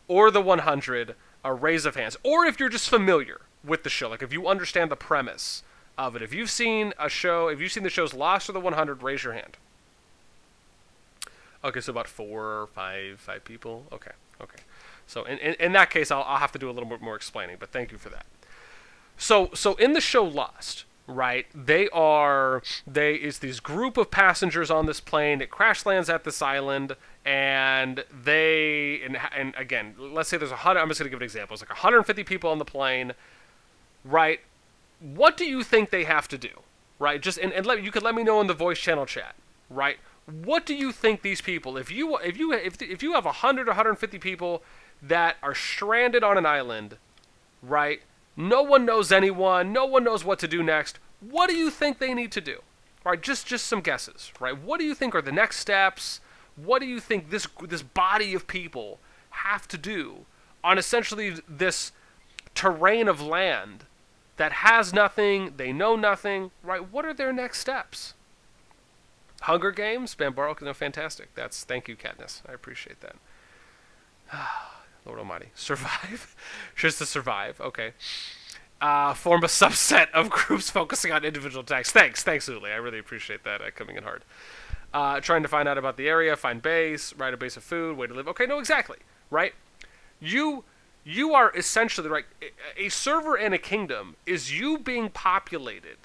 or The 100, a raise of hands. Or if you're just familiar with the show, like if you understand the premise of it. If you've seen the shows Lost or The 100, raise your hand. Okay, so about 4 or 5 people. Okay. So in that case, I'll have to do a little bit more explaining, but thank you for that. So in the show Lost, right? It's these group of passengers on this plane. It crash lands at this island, and again, let's say there's 100. I'm just gonna give an example. It's like 150 people on the plane, right? What do you think they have to do, right? You could let me know in the voice channel chat, right? What do you think these people, if you have 100 or 150 people that are stranded on an island, right? No one knows anyone. No one knows what to do next. What do you think they need to do? Right? Just some guesses, right? What do you think are the next steps? What do you think this body of people have to do on essentially this terrain of land that has nothing, they know nothing, right? What are their next steps? Hunger Games? Bambaro, no, fantastic. Thank you, Katniss. I appreciate that. Lord Almighty. Survive? Just to survive. Okay. Form a subset of groups focusing on individual attacks. Thanks, Uli. I really appreciate that coming in hard. Trying to find out about the area, find base, write a base of food, way to live. Okay, no, exactly. Right? You are essentially, right, a server and a kingdom is you being populated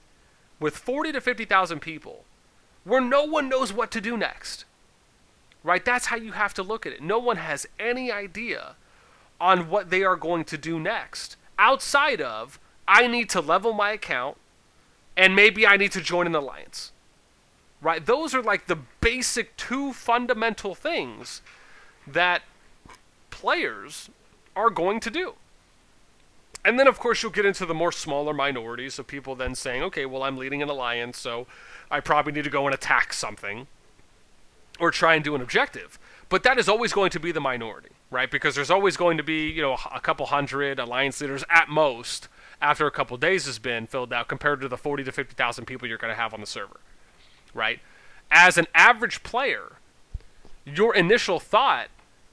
with 40 to 50,000 people where no one knows what to do next. Right? That's how you have to look at it. No one has any idea on what they are going to do next, outside of, I need to level my account, and maybe I need to join an alliance. right? Those are like the basic two fundamental things that players are going to do. And then, of course, you'll get into the more smaller minorities of people then saying, okay, well, I'm leading an alliance, so I probably need to go and attack something or try and do an objective. But that is always going to be the minority, right? Because there's always going to be, you know, a couple hundred alliance leaders at most after a couple days has been filled out compared to the 40 to 50,000 people you're going to have on the server, right? As an average player, your initial thought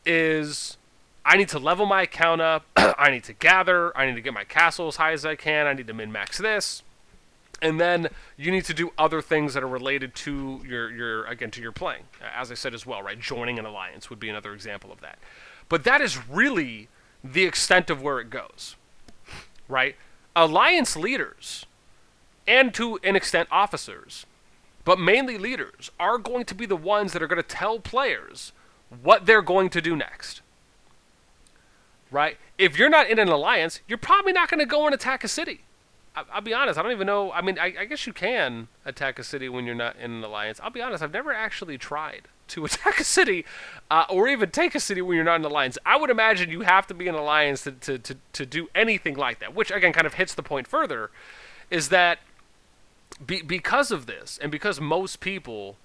is, I need to level my account up, I need to gather, I need to get my castle as high as I can, I need to min-max this, and then you need to do other things that are related to your playing, as I said as well, right? Joining an alliance would be another example of that. But that is really the extent of where it goes, right? Alliance leaders, and to an extent officers, but mainly leaders, are going to be the ones that are going to tell players what they're going to do next. Right? If you're not in an alliance, you're probably not going to go and attack a city. I'll be honest, I don't even know. I mean, I guess you can attack a city when you're not in an alliance. I'll be honest, I've never actually tried to attack a city or even take a city when you're not in an alliance. I would imagine you have to be in an alliance to do anything like that, which, again, kind of hits the point further, is that because of this, and because most people...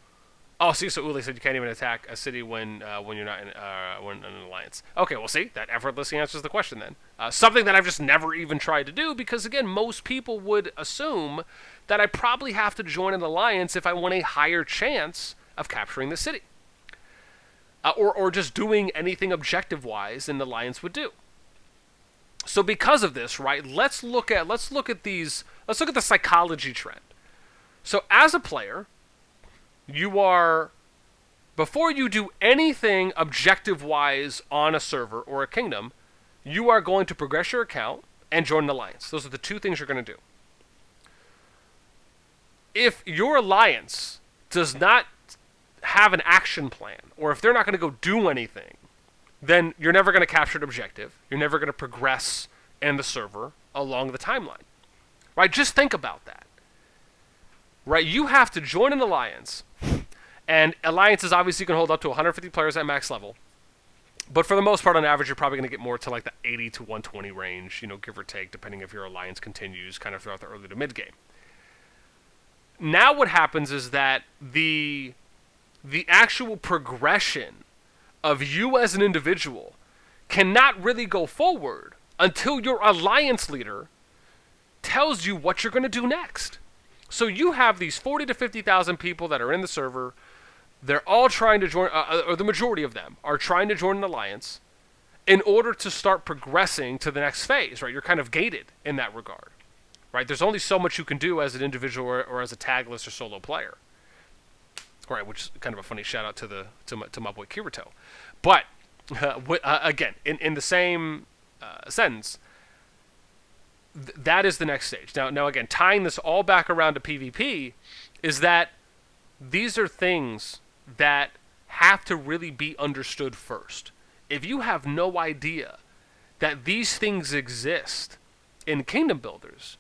Oh, see, so Uli said you can't even attack a city when you're not in an alliance. Okay, well, see, that effortlessly answers the question then. Something that I've just never even tried to do, because, again, most people would assume that I probably have to join an alliance if I want a higher chance of capturing the city. Or just doing anything objective-wise an alliance would do. So because of this, right, let's look at the psychology trend. So as a player, you are, before you do anything objective-wise on a server or a kingdom, you are going to progress your account and join an alliance. Those are the two things you're going to do. If your alliance does not have an action plan, or if they're not going to go do anything, then you're never going to capture an objective. You're never going to progress in the server along the timeline. Right? Just think about that. Right? You have to join an alliance, and alliances obviously can hold up to 150 players at max level. But for the most part, on average, you're probably going to get more to like the 80 to 120 range, you know, give or take, depending if your alliance continues kind of throughout the early to mid game. Now what happens is that the actual progression of you as an individual cannot really go forward until your alliance leader tells you what you're going to do next. So you have these 40 to 50,000 people that are in the server. They're all trying to join, or the majority of them are trying to join an alliance in order to start progressing to the next phase, right? You're kind of gated in that regard, right? There's only so much you can do as an individual or as a tagless or solo player, right? Which is kind of a funny shout out to my boy Kirito. But again, in the same sentence, that is the next stage. Now again, tying this all back around to PvP is that these are things that have to really be understood first. If you have no idea that these things exist in Kingdom Builders,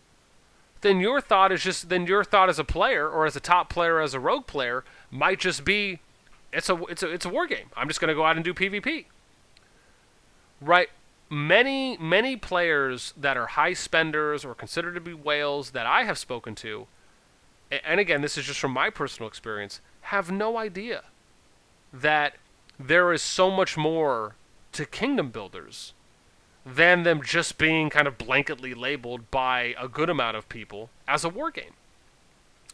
then your thought as a player or as a top player, as a rogue player, might just be, it's a war game. I'm just going to go out and do PvP. Right? Many players that are high spenders or considered to be whales that I have spoken to, and again, this is just from my personal experience, have no idea that there is so much more to Kingdom Builders than them just being kind of blanketly labeled by a good amount of people as a war game.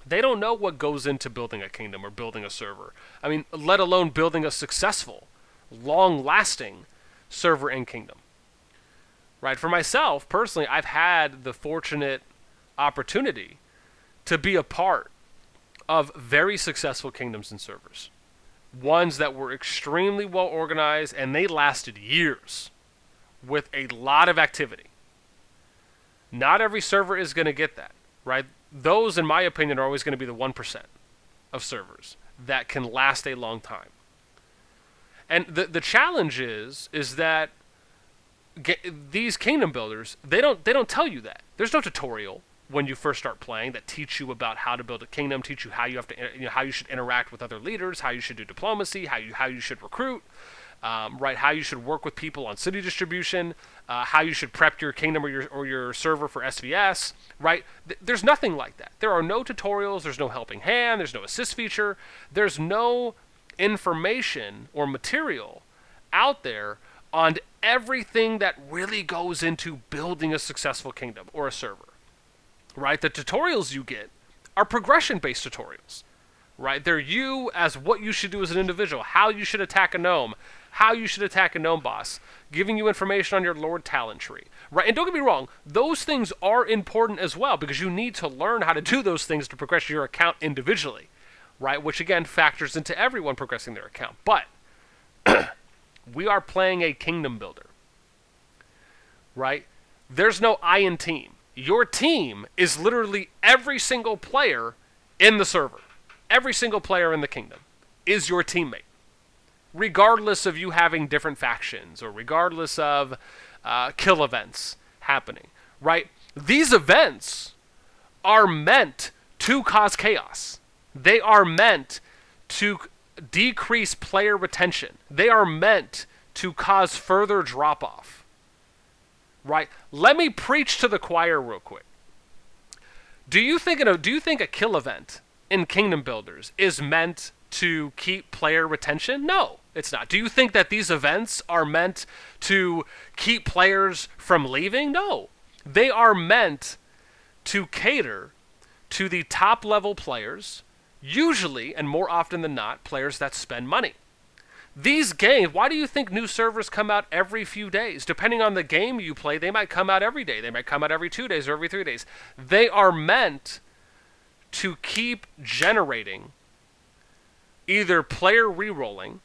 They don't know what goes into building a kingdom or building a server. I mean, let alone building a successful, long-lasting server and kingdom. Right? For myself, personally, I've had the fortunate opportunity to be a part of very successful kingdoms and servers. Ones that were extremely well organized, and they lasted years with a lot of activity. Not every server is going to get that, right? Those, in my opinion, are always going to be the 1% of servers that can last a long time. And the challenge is that these kingdom builders, they don't tell you that. There's no tutorial when you first start playing that teach you about how to build a kingdom, teach you how you have to, how you should interact with other leaders, how you should do diplomacy, how you should recruit, right? How you should work with people on city distribution, how you should prep your kingdom or your server for SVS, right? There's nothing like that. There are no tutorials. There's no helping hand. There's no assist feature. There's no information or material out there on everything that really goes into building a successful kingdom or a server, right? The tutorials you get are progression-based tutorials, right? They're you as what you should do as an individual, how you should attack a gnome, how you should attack a gnome boss, giving you information on your lord talent tree, right? And don't get me wrong, those things are important as well because you need to learn how to do those things to progress your account individually, right? Which again factors into everyone progressing their account. But we are playing a kingdom builder, right? There's no I in team. Your team is literally every single player in the server. Every single player in the kingdom is your teammate, regardless of you having different factions or regardless of kill events happening, right? These events are meant to cause chaos. They are meant to decrease player retention. They are meant to cause further drop-off, right? Let me preach to the choir real quick. Do you think a kill event in Kingdom Builders is meant to keep player retention? No, it's not. Do you think that these events are meant to keep players from leaving? No. They are meant to cater to the top level players, usually and more often than not, players that spend money. These games, why do you think new servers come out every few days? Depending on the game you play, they might come out every day. They might come out every 2 days or every 3 days. They are meant to keep generating either player re-rolling,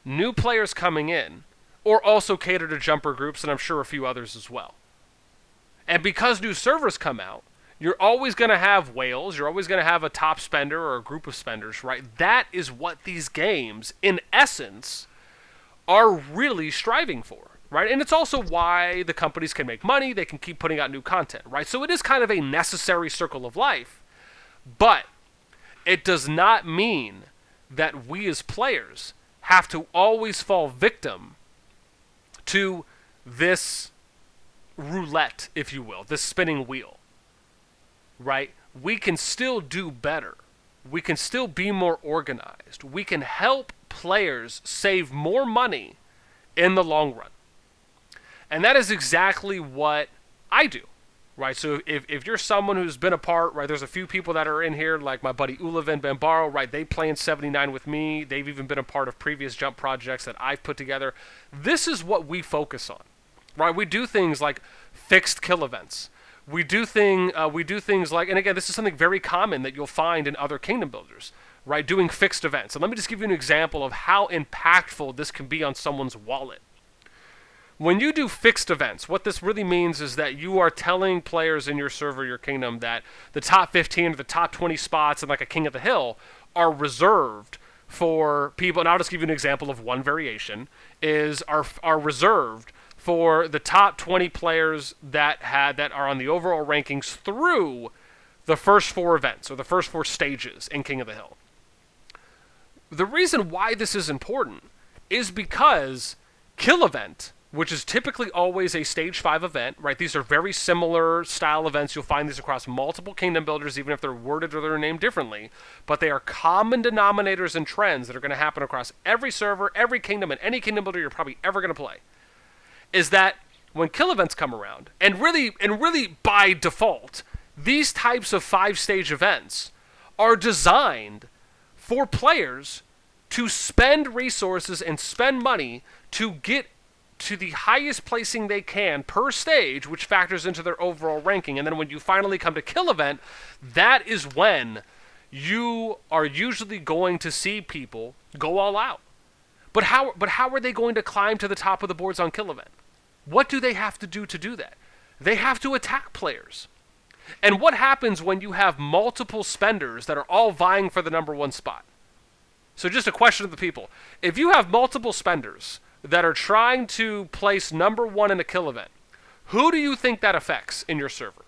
new players coming in, or also cater to jumper groups, and I'm sure a few others as well. And because new servers come out, you're always going to have whales, you're always going to have a top spender or a group of spenders, right? That is what these games, in essence, are really striving for, right? And it's also why the companies can make money, they can keep putting out new content, right? So it is kind of a necessary circle of life, but it does not mean that we as players have to always fall victim to this roulette, if you will, this spinning wheel, right? We can still do better. We can still be more organized. We can help players save more money in the long run. And that is exactly what I do, right? So if you're someone who's been a part, right, there's a few people that are in here, like my buddy Ulevin Bambaro, right? They play in 79 with me. They've even been a part of previous jump projects that I've put together. This is what we focus on, right? We do things like fixed kill events. We do things like, and again, this is something very common that you'll find in other kingdom builders, right? Doing fixed events. And let me just give you an example of how impactful this can be on someone's wallet. When you do fixed events, what this really means is that you are telling players in your server, your kingdom, that the top 15 or the top 20 spots in like a King of the Hill are reserved for people, and I'll just give you an example of one variation, are reserved for the top 20 players that are on the overall rankings through the first 4 events or the first 4 stages in King of the Hill. The reason why this is important is because Kill Event, which is typically always a stage 5 event, right? These are very similar style events. You'll find these across multiple kingdom builders, even if they're worded or they're named differently, but they are common denominators and trends that are going to happen across every server, every kingdom, and any kingdom builder you're probably ever going to play. Is that when kill events come around, and really by default, these types of 5-stage events are designed for players to spend resources and spend money to get to the highest placing they can per stage, which factors into their overall ranking. And then when you finally come to kill event, that is when you are usually going to see people go all out. But how are they going to climb to the top of the boards on kill event? What do they have to do that? They have to attack players. And what happens when you have multiple spenders that are all vying for the number 1 spot? So just a question to the people. If you have multiple spenders that are trying to place number 1 in a kill event, who do you think that affects in your server?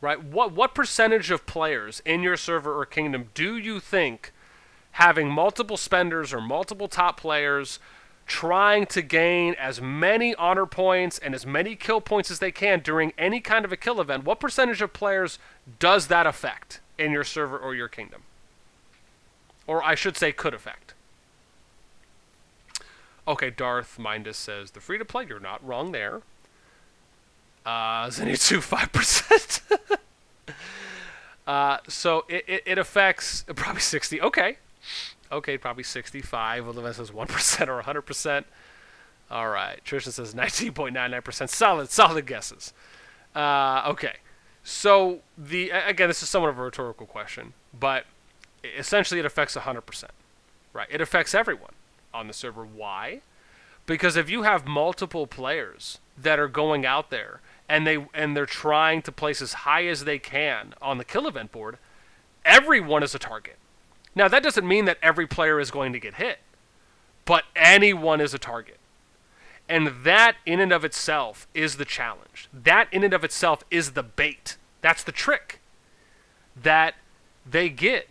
right? What percentage of players in your server or kingdom do you think having multiple spenders or multiple top players trying to gain as many honor points and as many kill points as they can during any kind of a kill event, what percentage of players does that affect in your server or your kingdom? Or I should say could affect. Okay, Darth Mindus says, the free-to-play, you're not wrong there. Zenitsu, 5%. So it affects probably 60. Okay, probably 65. Olivia says 1% or 100%. All right. Tristan says 19.99%. Solid guesses. Okay. So again, this is somewhat of a rhetorical question, but essentially it affects 100%. Right? It affects everyone on the server. Why? Because if you have multiple players that are going out there and they're trying to place as high as they can on the kill event board, everyone is a target. Now, that doesn't mean that every player is going to get hit, but anyone is a target. And that in and of itself is the challenge. That in and of itself is the bait. That's the trick that they get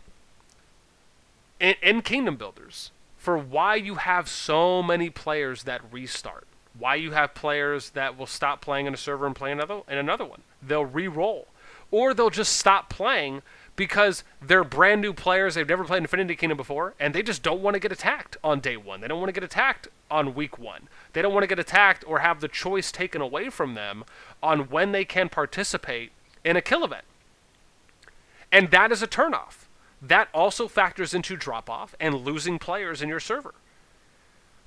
in Kingdom Builders for why you have so many players that restart. Why you have players that will stop playing in a server and play in another one. They'll re-roll. Or they'll just stop playing because they're brand new players, they've never played Infinity Kingdom before, and they just don't want to get attacked on day one. They don't want to get attacked on week one. They don't want to get attacked or have the choice taken away from them on when they can participate in a kill event. And that is a turnoff. That also factors into drop-off and losing players in your server.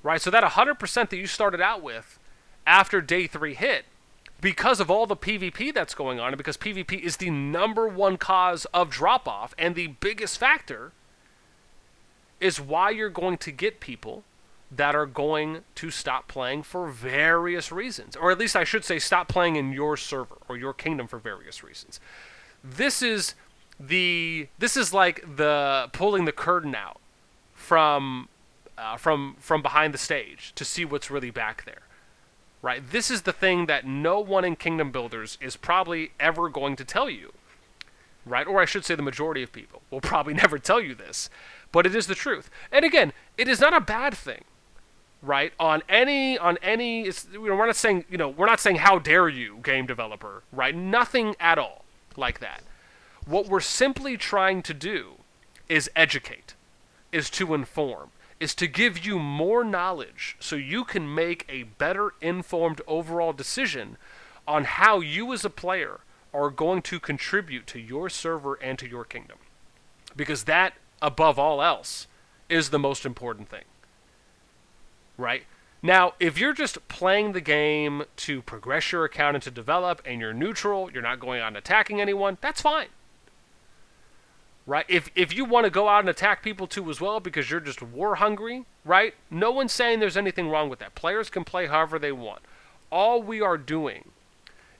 Right? So that 100% that you started out with after day 3 hit, because of all the PvP that's going on, and because PvP is the number one cause of drop-off and the biggest factor, is why you're going to get people that are going to stop playing for various reasons. Or at least I should say stop playing in your server or your kingdom for various reasons. This is like the pulling the curtain out from behind the stage to see what's really back there. Right? This is the thing that no one in Kingdom Builders is probably ever going to tell you. Right? Or I should say the majority of people will probably never tell you this. But it is the truth. And again, it is not a bad thing. Right? We're not saying how dare you, game developer. Right? Nothing at all like that. What we're simply trying to do is educate, is to inform, is to give you more knowledge so you can make a better informed overall decision on how you as a player are going to contribute to your server and to your kingdom. Because that, above all else, is the most important thing. Right? Now, if you're just playing the game to progress your account and to develop, and you're neutral, you're not going out and attacking anyone, that's fine. Right? If you want to go out and attack people too as well because you're just war hungry, right? No one's saying there's anything wrong with that. Players can play however they want. All we are doing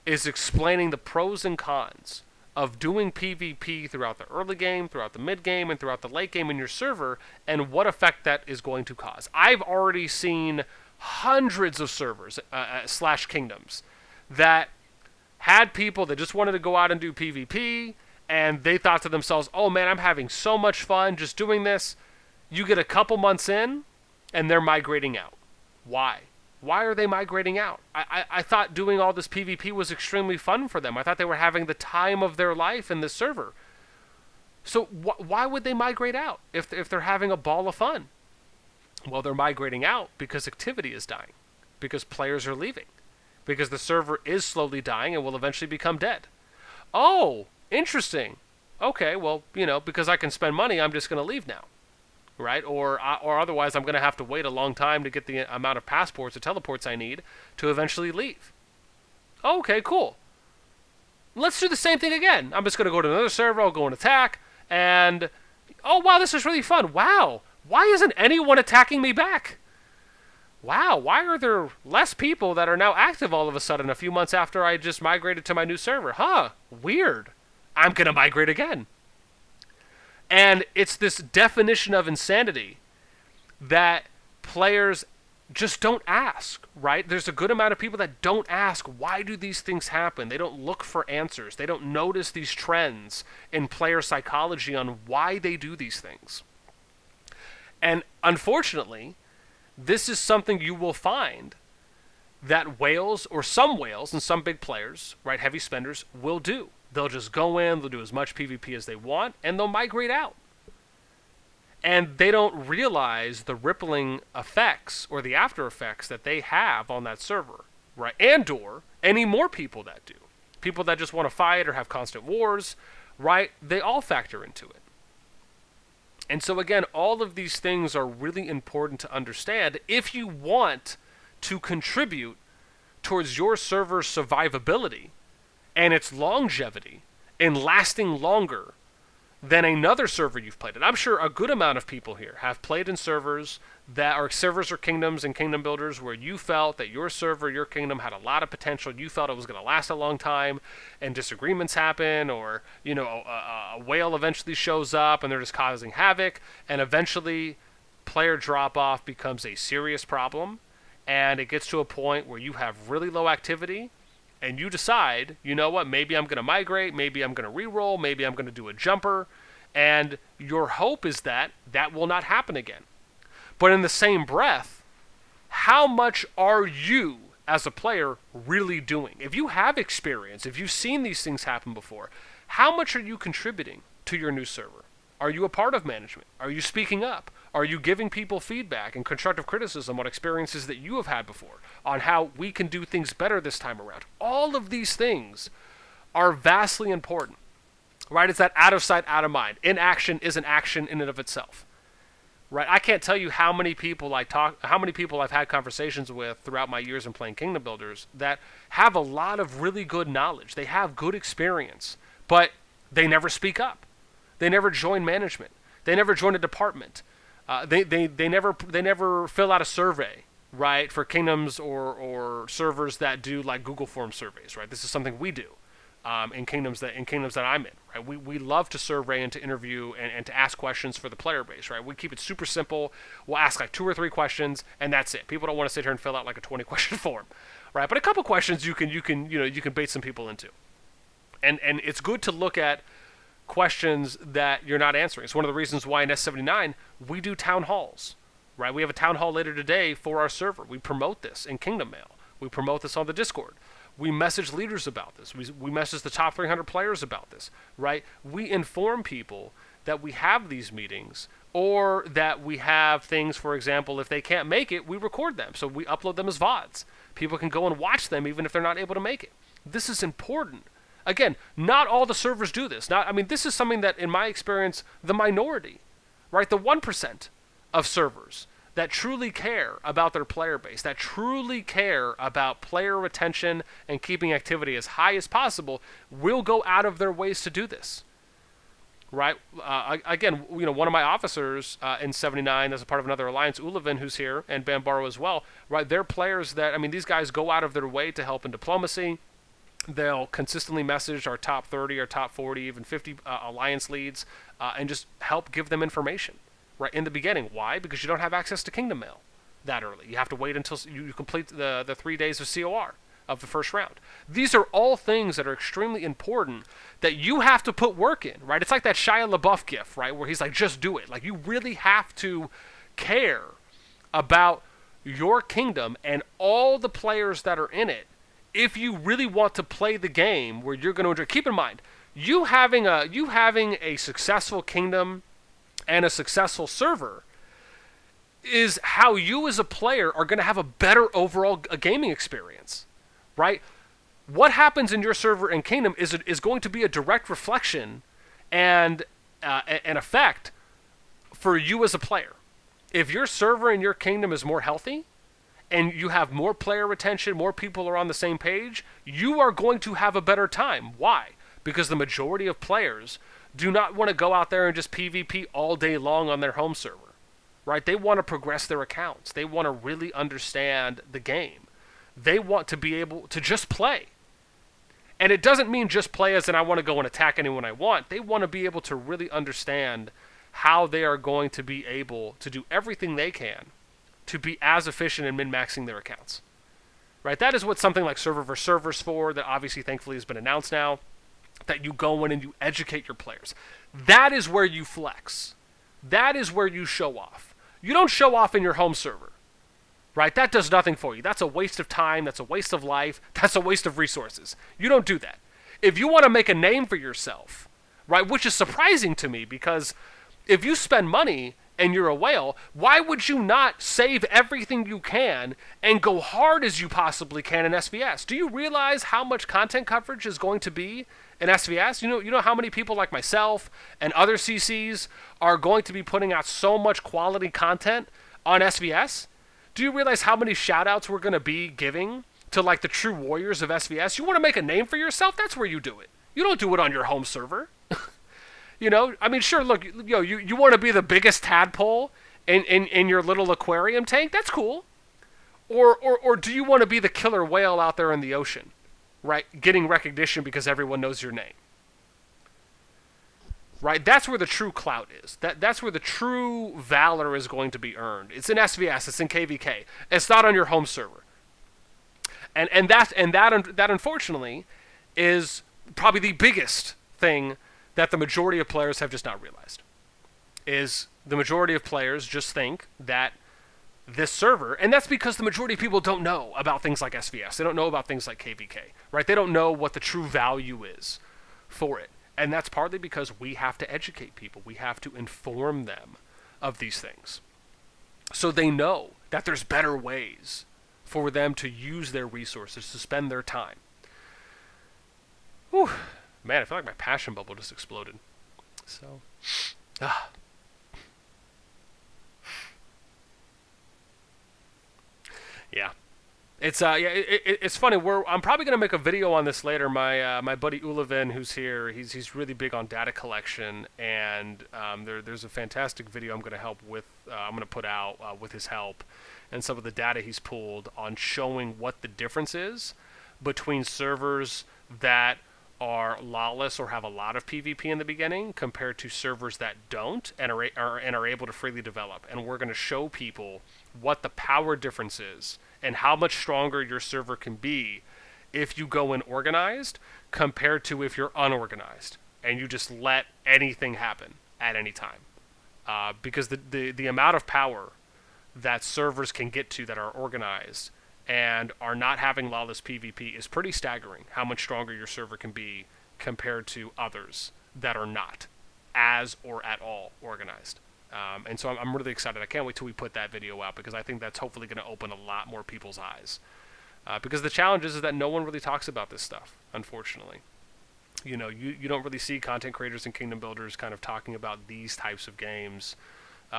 is explaining the pros and cons of doing PvP throughout the early game, throughout the mid game, and throughout the late game in your server, and what effect that is going to cause. I've already seen hundreds of servers / kingdoms that had people that just wanted to go out and do PvP, and they thought to themselves, oh man, I'm having so much fun just doing this. You get a couple months in, and they're migrating out. Why? Why are they migrating out? I thought doing all this PvP was extremely fun for them. I thought they were having the time of their life in this server. So why would they migrate out if they're having a ball of fun? Well, they're migrating out because activity is dying, because players are leaving, because the server is slowly dying and will eventually become dead. Oh, interesting. Okay, well, because I can spend money, I'm just going to leave now. Right? Or otherwise I'm going to have to wait a long time to get the amount of passports or teleports I need to eventually leave. Okay, cool. Let's do the same thing again. I'm just going to go to another server, I'll go and attack, and oh wow, this is really fun. Wow, why isn't anyone attacking me back? Wow, why are there less people that are now active all of a sudden a few months after I just migrated to my new server? Huh, weird. I'm going to migrate again. And it's this definition of insanity that players just don't ask, right? There's a good amount of people that don't ask, why do these things happen? They don't look for answers. They don't notice these trends in player psychology on why they do these things. And unfortunately, this is something you will find that whales, or some whales and some big players, right, heavy spenders, will do. They'll just go in, they'll do as much PvP as they want, and they'll migrate out. And they don't realize the rippling effects or the after effects that they have on that server, right? And or any more people that do. People that just want to fight or have constant wars, right? They all factor into it. And so again, all of these things are really important to understand if you want to contribute towards your server's survivability and its longevity and lasting longer than another server you've played in. I'm sure a good amount of people here have played in servers that are servers or kingdoms and kingdom builders where you felt that your server, your kingdom had a lot of potential. You felt it was going to last a long time, and disagreements happen, or a whale eventually shows up and they're just causing havoc, and eventually player drop off becomes a serious problem, and it gets to a point where you have really low activity. And you decide, you know what, maybe I'm going to migrate, maybe I'm going to reroll, maybe I'm going to do a jumper, and your hope is that that will not happen again. But in the same breath, how much are you, as a player, really doing? If you have experience, if you've seen these things happen before, how much are you contributing to your new server? Are you a part of management? Are you speaking up? Are you giving people feedback and constructive criticism on experiences that you have had before, on how we can do things better this time around? All of these things are vastly important, right? It's that out of sight, out of mind. Inaction is an action in and of itself, right? I can't tell you how many people I've had conversations with throughout my years in playing Kingdom Builders that have a lot of really good knowledge. They have good experience, but they never speak up. They never join management. They never join a department. They never fill out a survey, right, for kingdoms or servers that do like Google Form surveys, right? This is something we do in kingdoms that I'm in, right? We love to survey and to interview and to ask questions for the player base, right? We keep it super simple. We'll ask like 2 or 3 questions, and that's it. People don't want to sit here and fill out like a 20-question form, right? But a couple questions you can bait some people into, and it's good to look at questions that you're not answering. It's one of the reasons why in S79 we do town halls, right? We have a town hall later today for our server. We promote this in Kingdom Mail. We promote this on the Discord. We message leaders about this. We message the top 300 players about this, right? We inform people that we have these meetings, or that we have things, for example, if they can't make it, we record them. So we upload them as VODs. People can go and watch them even if they're not able to make it. This is important. Again, not all the servers do this. This is something that, in my experience, the minority, right, the 1% of servers that truly care about their player base, that truly care about player retention and keeping activity as high as possible, will go out of their ways to do this, right? Again, one of my officers in 79, as a part of another alliance, Ulevin, who's here, and Bambaro as well, right? They're players that, these guys go out of their way to help in diplomacy. They'll consistently message our top 30, our top 40, even 50 alliance leads, and just help give them information right in the beginning. Why? Because you don't have access to Kingdom Mail that early. You have to wait until you complete the 3 days of COR of the first round. These are all things that are extremely important that you have to put work in, right? It's like that Shia LaBeouf gif, right, where he's like, just do it. Like, you really have to care about your kingdom and all the players that are in it if you really want to play the game where you're going to enjoy. Keep in mind, you having a successful kingdom and a successful server is how you as a player are going to have a better overall gaming experience, right? What happens in your server and kingdom is going to be a direct reflection and an effect for you as a player. If your server and your kingdom is more healthy, and you have more player retention, more people are on the same page, you are going to have a better time. Why? Because the majority of players do not want to go out there and just PvP all day long on their home server, right? They want to progress their accounts. They want to really understand the game. They want to be able to just play. And it doesn't mean just play as in I want to go and attack anyone I want. They want to be able to really understand how they are going to be able to do everything they can to be as efficient in min-maxing their accounts. Right? That is what something like server versus server's for, that obviously thankfully has been announced now, that you go in and you educate your players. That is where you flex. That is where you show off. You don't show off in your home server. Right? That does nothing for you. That's a waste of time. That's a waste of life. That's a waste of resources. You don't do that. If you want to make a name for yourself, right, which is surprising to me, because if you spend money and you're a whale, why would you not save everything you can and go hard as you possibly can in SVS? Do you realize how much content coverage is going to be in SVS? You know how many people like myself and other CCs are going to be putting out so much quality content on SVS? Do you realize how many shout-outs we're going to be giving to, like, the true warriors of SVS? You want to make a name for yourself? That's where you do it. You don't do it on your home server. You know? I mean, sure, look, you want to be the biggest tadpole in your little aquarium tank? That's cool. Or do you want to be the killer whale out there in the ocean, right? Getting recognition because everyone knows your name. Right? That's where the true clout is. That's where the true valor is going to be earned. It's in SVS. It's in KVK. It's not on your home server. And that unfortunately is probably the biggest thing that the majority of players have just not realized. Is the majority of players just think that this server, and that's because the majority of people don't know about things like SVS. They don't know about things like KVK. Right? They don't know what the true value is for it. And that's partly because we have to educate people. We have to inform them of these things, so they know that there's better ways for them to use their resources, to spend their time. Whew. Man, I feel like my passion bubble just exploded. So, yeah. It's funny. I'm probably gonna make a video on this later. My buddy Ulevin, who's here, he's really big on data collection, and there's a fantastic video I'm gonna put out with his help, and some of the data he's pulled on showing what the difference is between servers that are lawless or have a lot of PvP in the beginning compared to servers that don't and are able to freely develop. And we're gonna show people what the power difference is and how much stronger your server can be if you go in organized compared to if you're unorganized and you just let anything happen at any time. Because the amount of power that servers can get to that are organized and are not having lawless PvP is pretty staggering, how much stronger your server can be compared to others that are not as or at all organized. And so I'm really excited. I can't wait till we put that video out, because I think that's hopefully going to open a lot more people's eyes. Because the challenge is that no one really talks about this stuff, unfortunately. You know, you don't really see content creators and kingdom builders kind of talking about these types of games,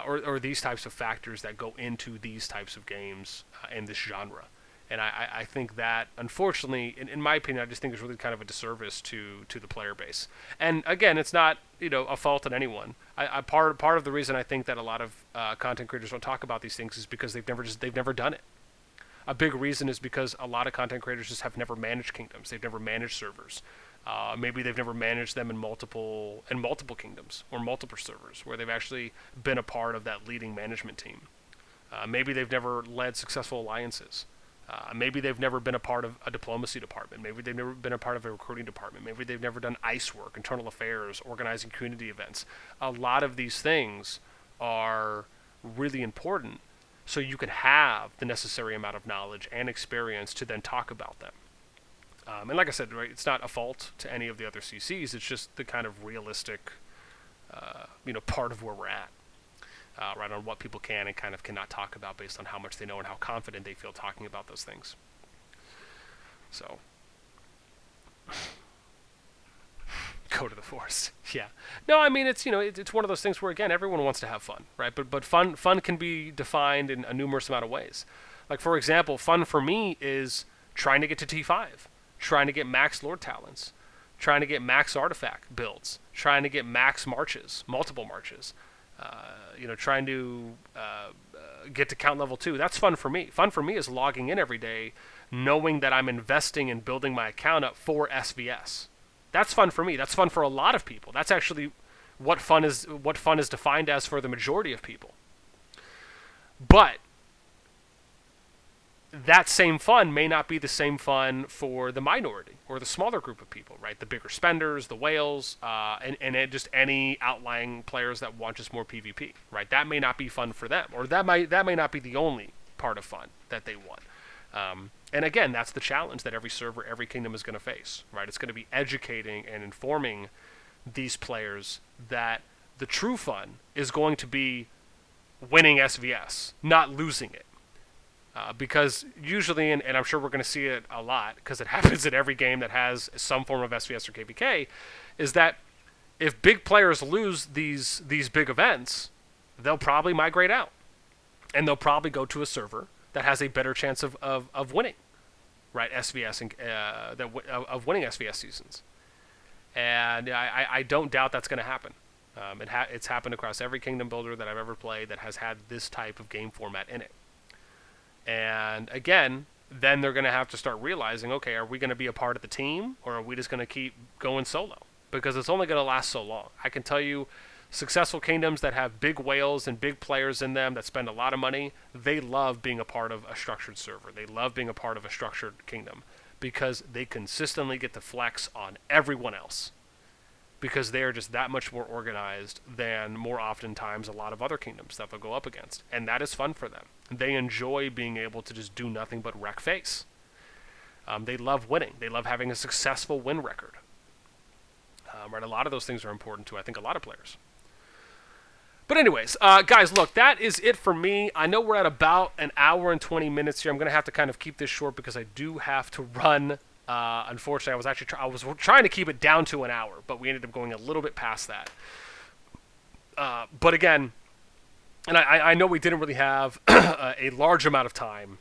or these types of factors that go into these types of games in this genre. And I think that, unfortunately, in my opinion, I just think it's really kind of a disservice to the player base. And again, it's not, a fault on anyone. Part of the reason I think that a lot of content creators don't talk about these things is because they've never done it. A big reason is because a lot of content creators just have never managed kingdoms. They've never managed servers. Maybe they've never managed them in multiple kingdoms or multiple servers where they've actually been a part of that leading management team. Maybe they've never led successful alliances. Maybe they've never been a part of a diplomacy department. Maybe they've never been a part of a recruiting department. Maybe they've never done ICE work, internal affairs, organizing community events. A lot of these things are really important, so you can have the necessary amount of knowledge and experience to then talk about them. And like I said, right, it's not a fault to any of the other CCs. It's just the kind of realistic, part of where we're at. Right, on what people can and kind of cannot talk about based on how much they know and how confident they feel talking about those things. So, go to the force. Yeah. No, I mean, it's one of those things where, again, everyone wants to have fun, right? But fun can be defined in a numerous amount of ways. Like, for example, fun for me is trying to get to T5, trying to get max Lord Talents, trying to get max artifact builds, trying to get max marches, multiple marches. Trying to get to count level 2. That's fun for me. Fun for me is logging in every day, knowing that I'm investing in building my account up for SVS. That's fun for me. That's fun for a lot of people. That's actually what fun is defined as for the majority of people. But that same fun may not be the same fun for the minority or the smaller group of people, right? The bigger spenders, the whales, and just any outlying players that want just more PvP, right? That may not be fun for them, or that may not be the only part of fun that they want. And again, that's the challenge that every server, every kingdom is going to face, right? It's going to be educating and informing these players that the true fun is going to be winning SVS, not losing it. Because usually, and I'm sure we're going to see it a lot, because it happens in every game that has some form of SVS or KVK, is that if big players lose these big events, they'll probably migrate out. And they'll probably go to a server that has a better chance of winning, right? SVS and of winning SVS seasons. And I don't doubt that's going to happen. It's happened across every Kingdom Builder that I've ever played that has had this type of game format in it. And again, then they're going to have to start realizing, okay, are we going to be a part of the team, or are we just going to keep going solo? Because it's only going to last so long. I can tell you, successful kingdoms that have big whales and big players in them that spend a lot of money, they love being a part of a structured server. They love being a part of a structured kingdom because they consistently get to flex on everyone else, because they are just that much more organized than more oftentimes a lot of other kingdoms that they'll go up against. And that is fun for them. They enjoy being able to just do nothing but wreck face. They love winning. They love having a successful win record. Right, a lot of those things are important to, I think, a lot of players. But anyways, guys, look, that is it for me. I know we're at about an hour and 20 minutes here. I'm going to have to kind of keep this short because I do have to run. Unfortunately, I was trying to keep it down to an hour, but we ended up going a little bit past that. But again, and I know we didn't really have a large amount of time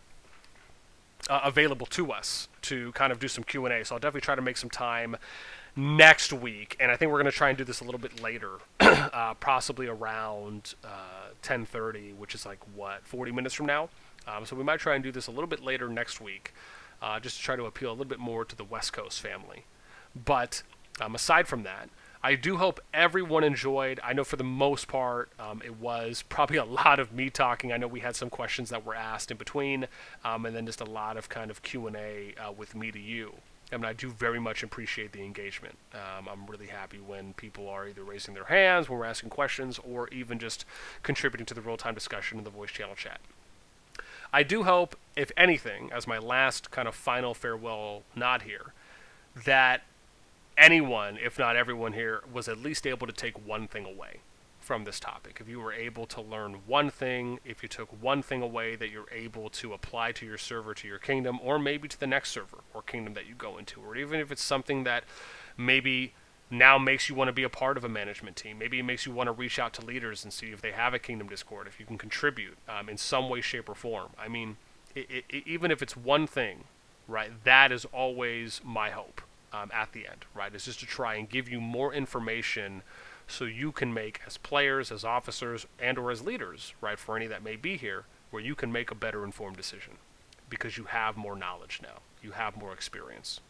available to us to kind of do some Q&A, so I'll definitely try to make some time next week, and I think we're going to try and do this a little bit later, possibly around 10:30, which is like, 40 minutes from now? So we might try and do this a little bit later next week, just to try to appeal a little bit more to the West Coast family. But aside from that, I do hope everyone enjoyed. I know for the most part, it was probably a lot of me talking. I know we had some questions that were asked in between, and then just a lot of kind of Q&A with me to you. I mean, I do very much appreciate the engagement. I'm really happy when people are either raising their hands, when we're asking questions, or even just contributing to the real-time discussion in the voice channel chat. I do hope, if anything, as my last kind of final farewell nod here, that anyone, if not everyone here, was at least able to take one thing away from this topic. If you were able to learn one thing, if you took one thing away that you're able to apply to your server, to your kingdom, or maybe to the next server or kingdom that you go into, or even if it's something that maybe now makes you want to be a part of a management team, maybe it makes you want to reach out to leaders and see if they have a kingdom Discord, if you can contribute in some way, shape, or form. I mean, even if it's one thing, right, that is always my hope at the end, right, is just to try and give you more information so you can make, as players, as officers, and or as leaders, right, for any that may be here, where you can make a better informed decision because you have more knowledge now. You have more experience.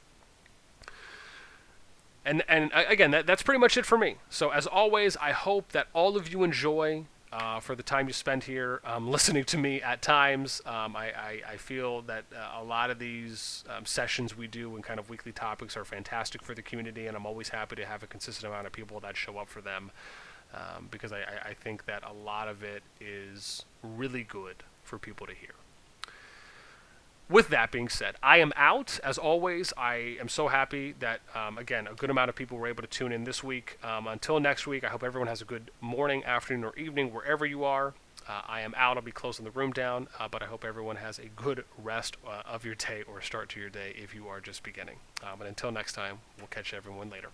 And again, that's pretty much it for me. So as always, I hope that all of you enjoy for the time you spend here listening to me at times. I feel that a lot of these sessions we do and kind of weekly topics are fantastic for the community, and I'm always happy to have a consistent amount of people that show up for them because I think that a lot of it is really good for people to hear. With that being said, I am out. As always, I am so happy that, again, a good amount of people were able to tune in this week. Until next week, I hope everyone has a good morning, afternoon, or evening, wherever you are. I am out. I'll be closing the room down, but I hope everyone has a good rest of your day or start to your day if you are just beginning. And until next time, we'll catch everyone later.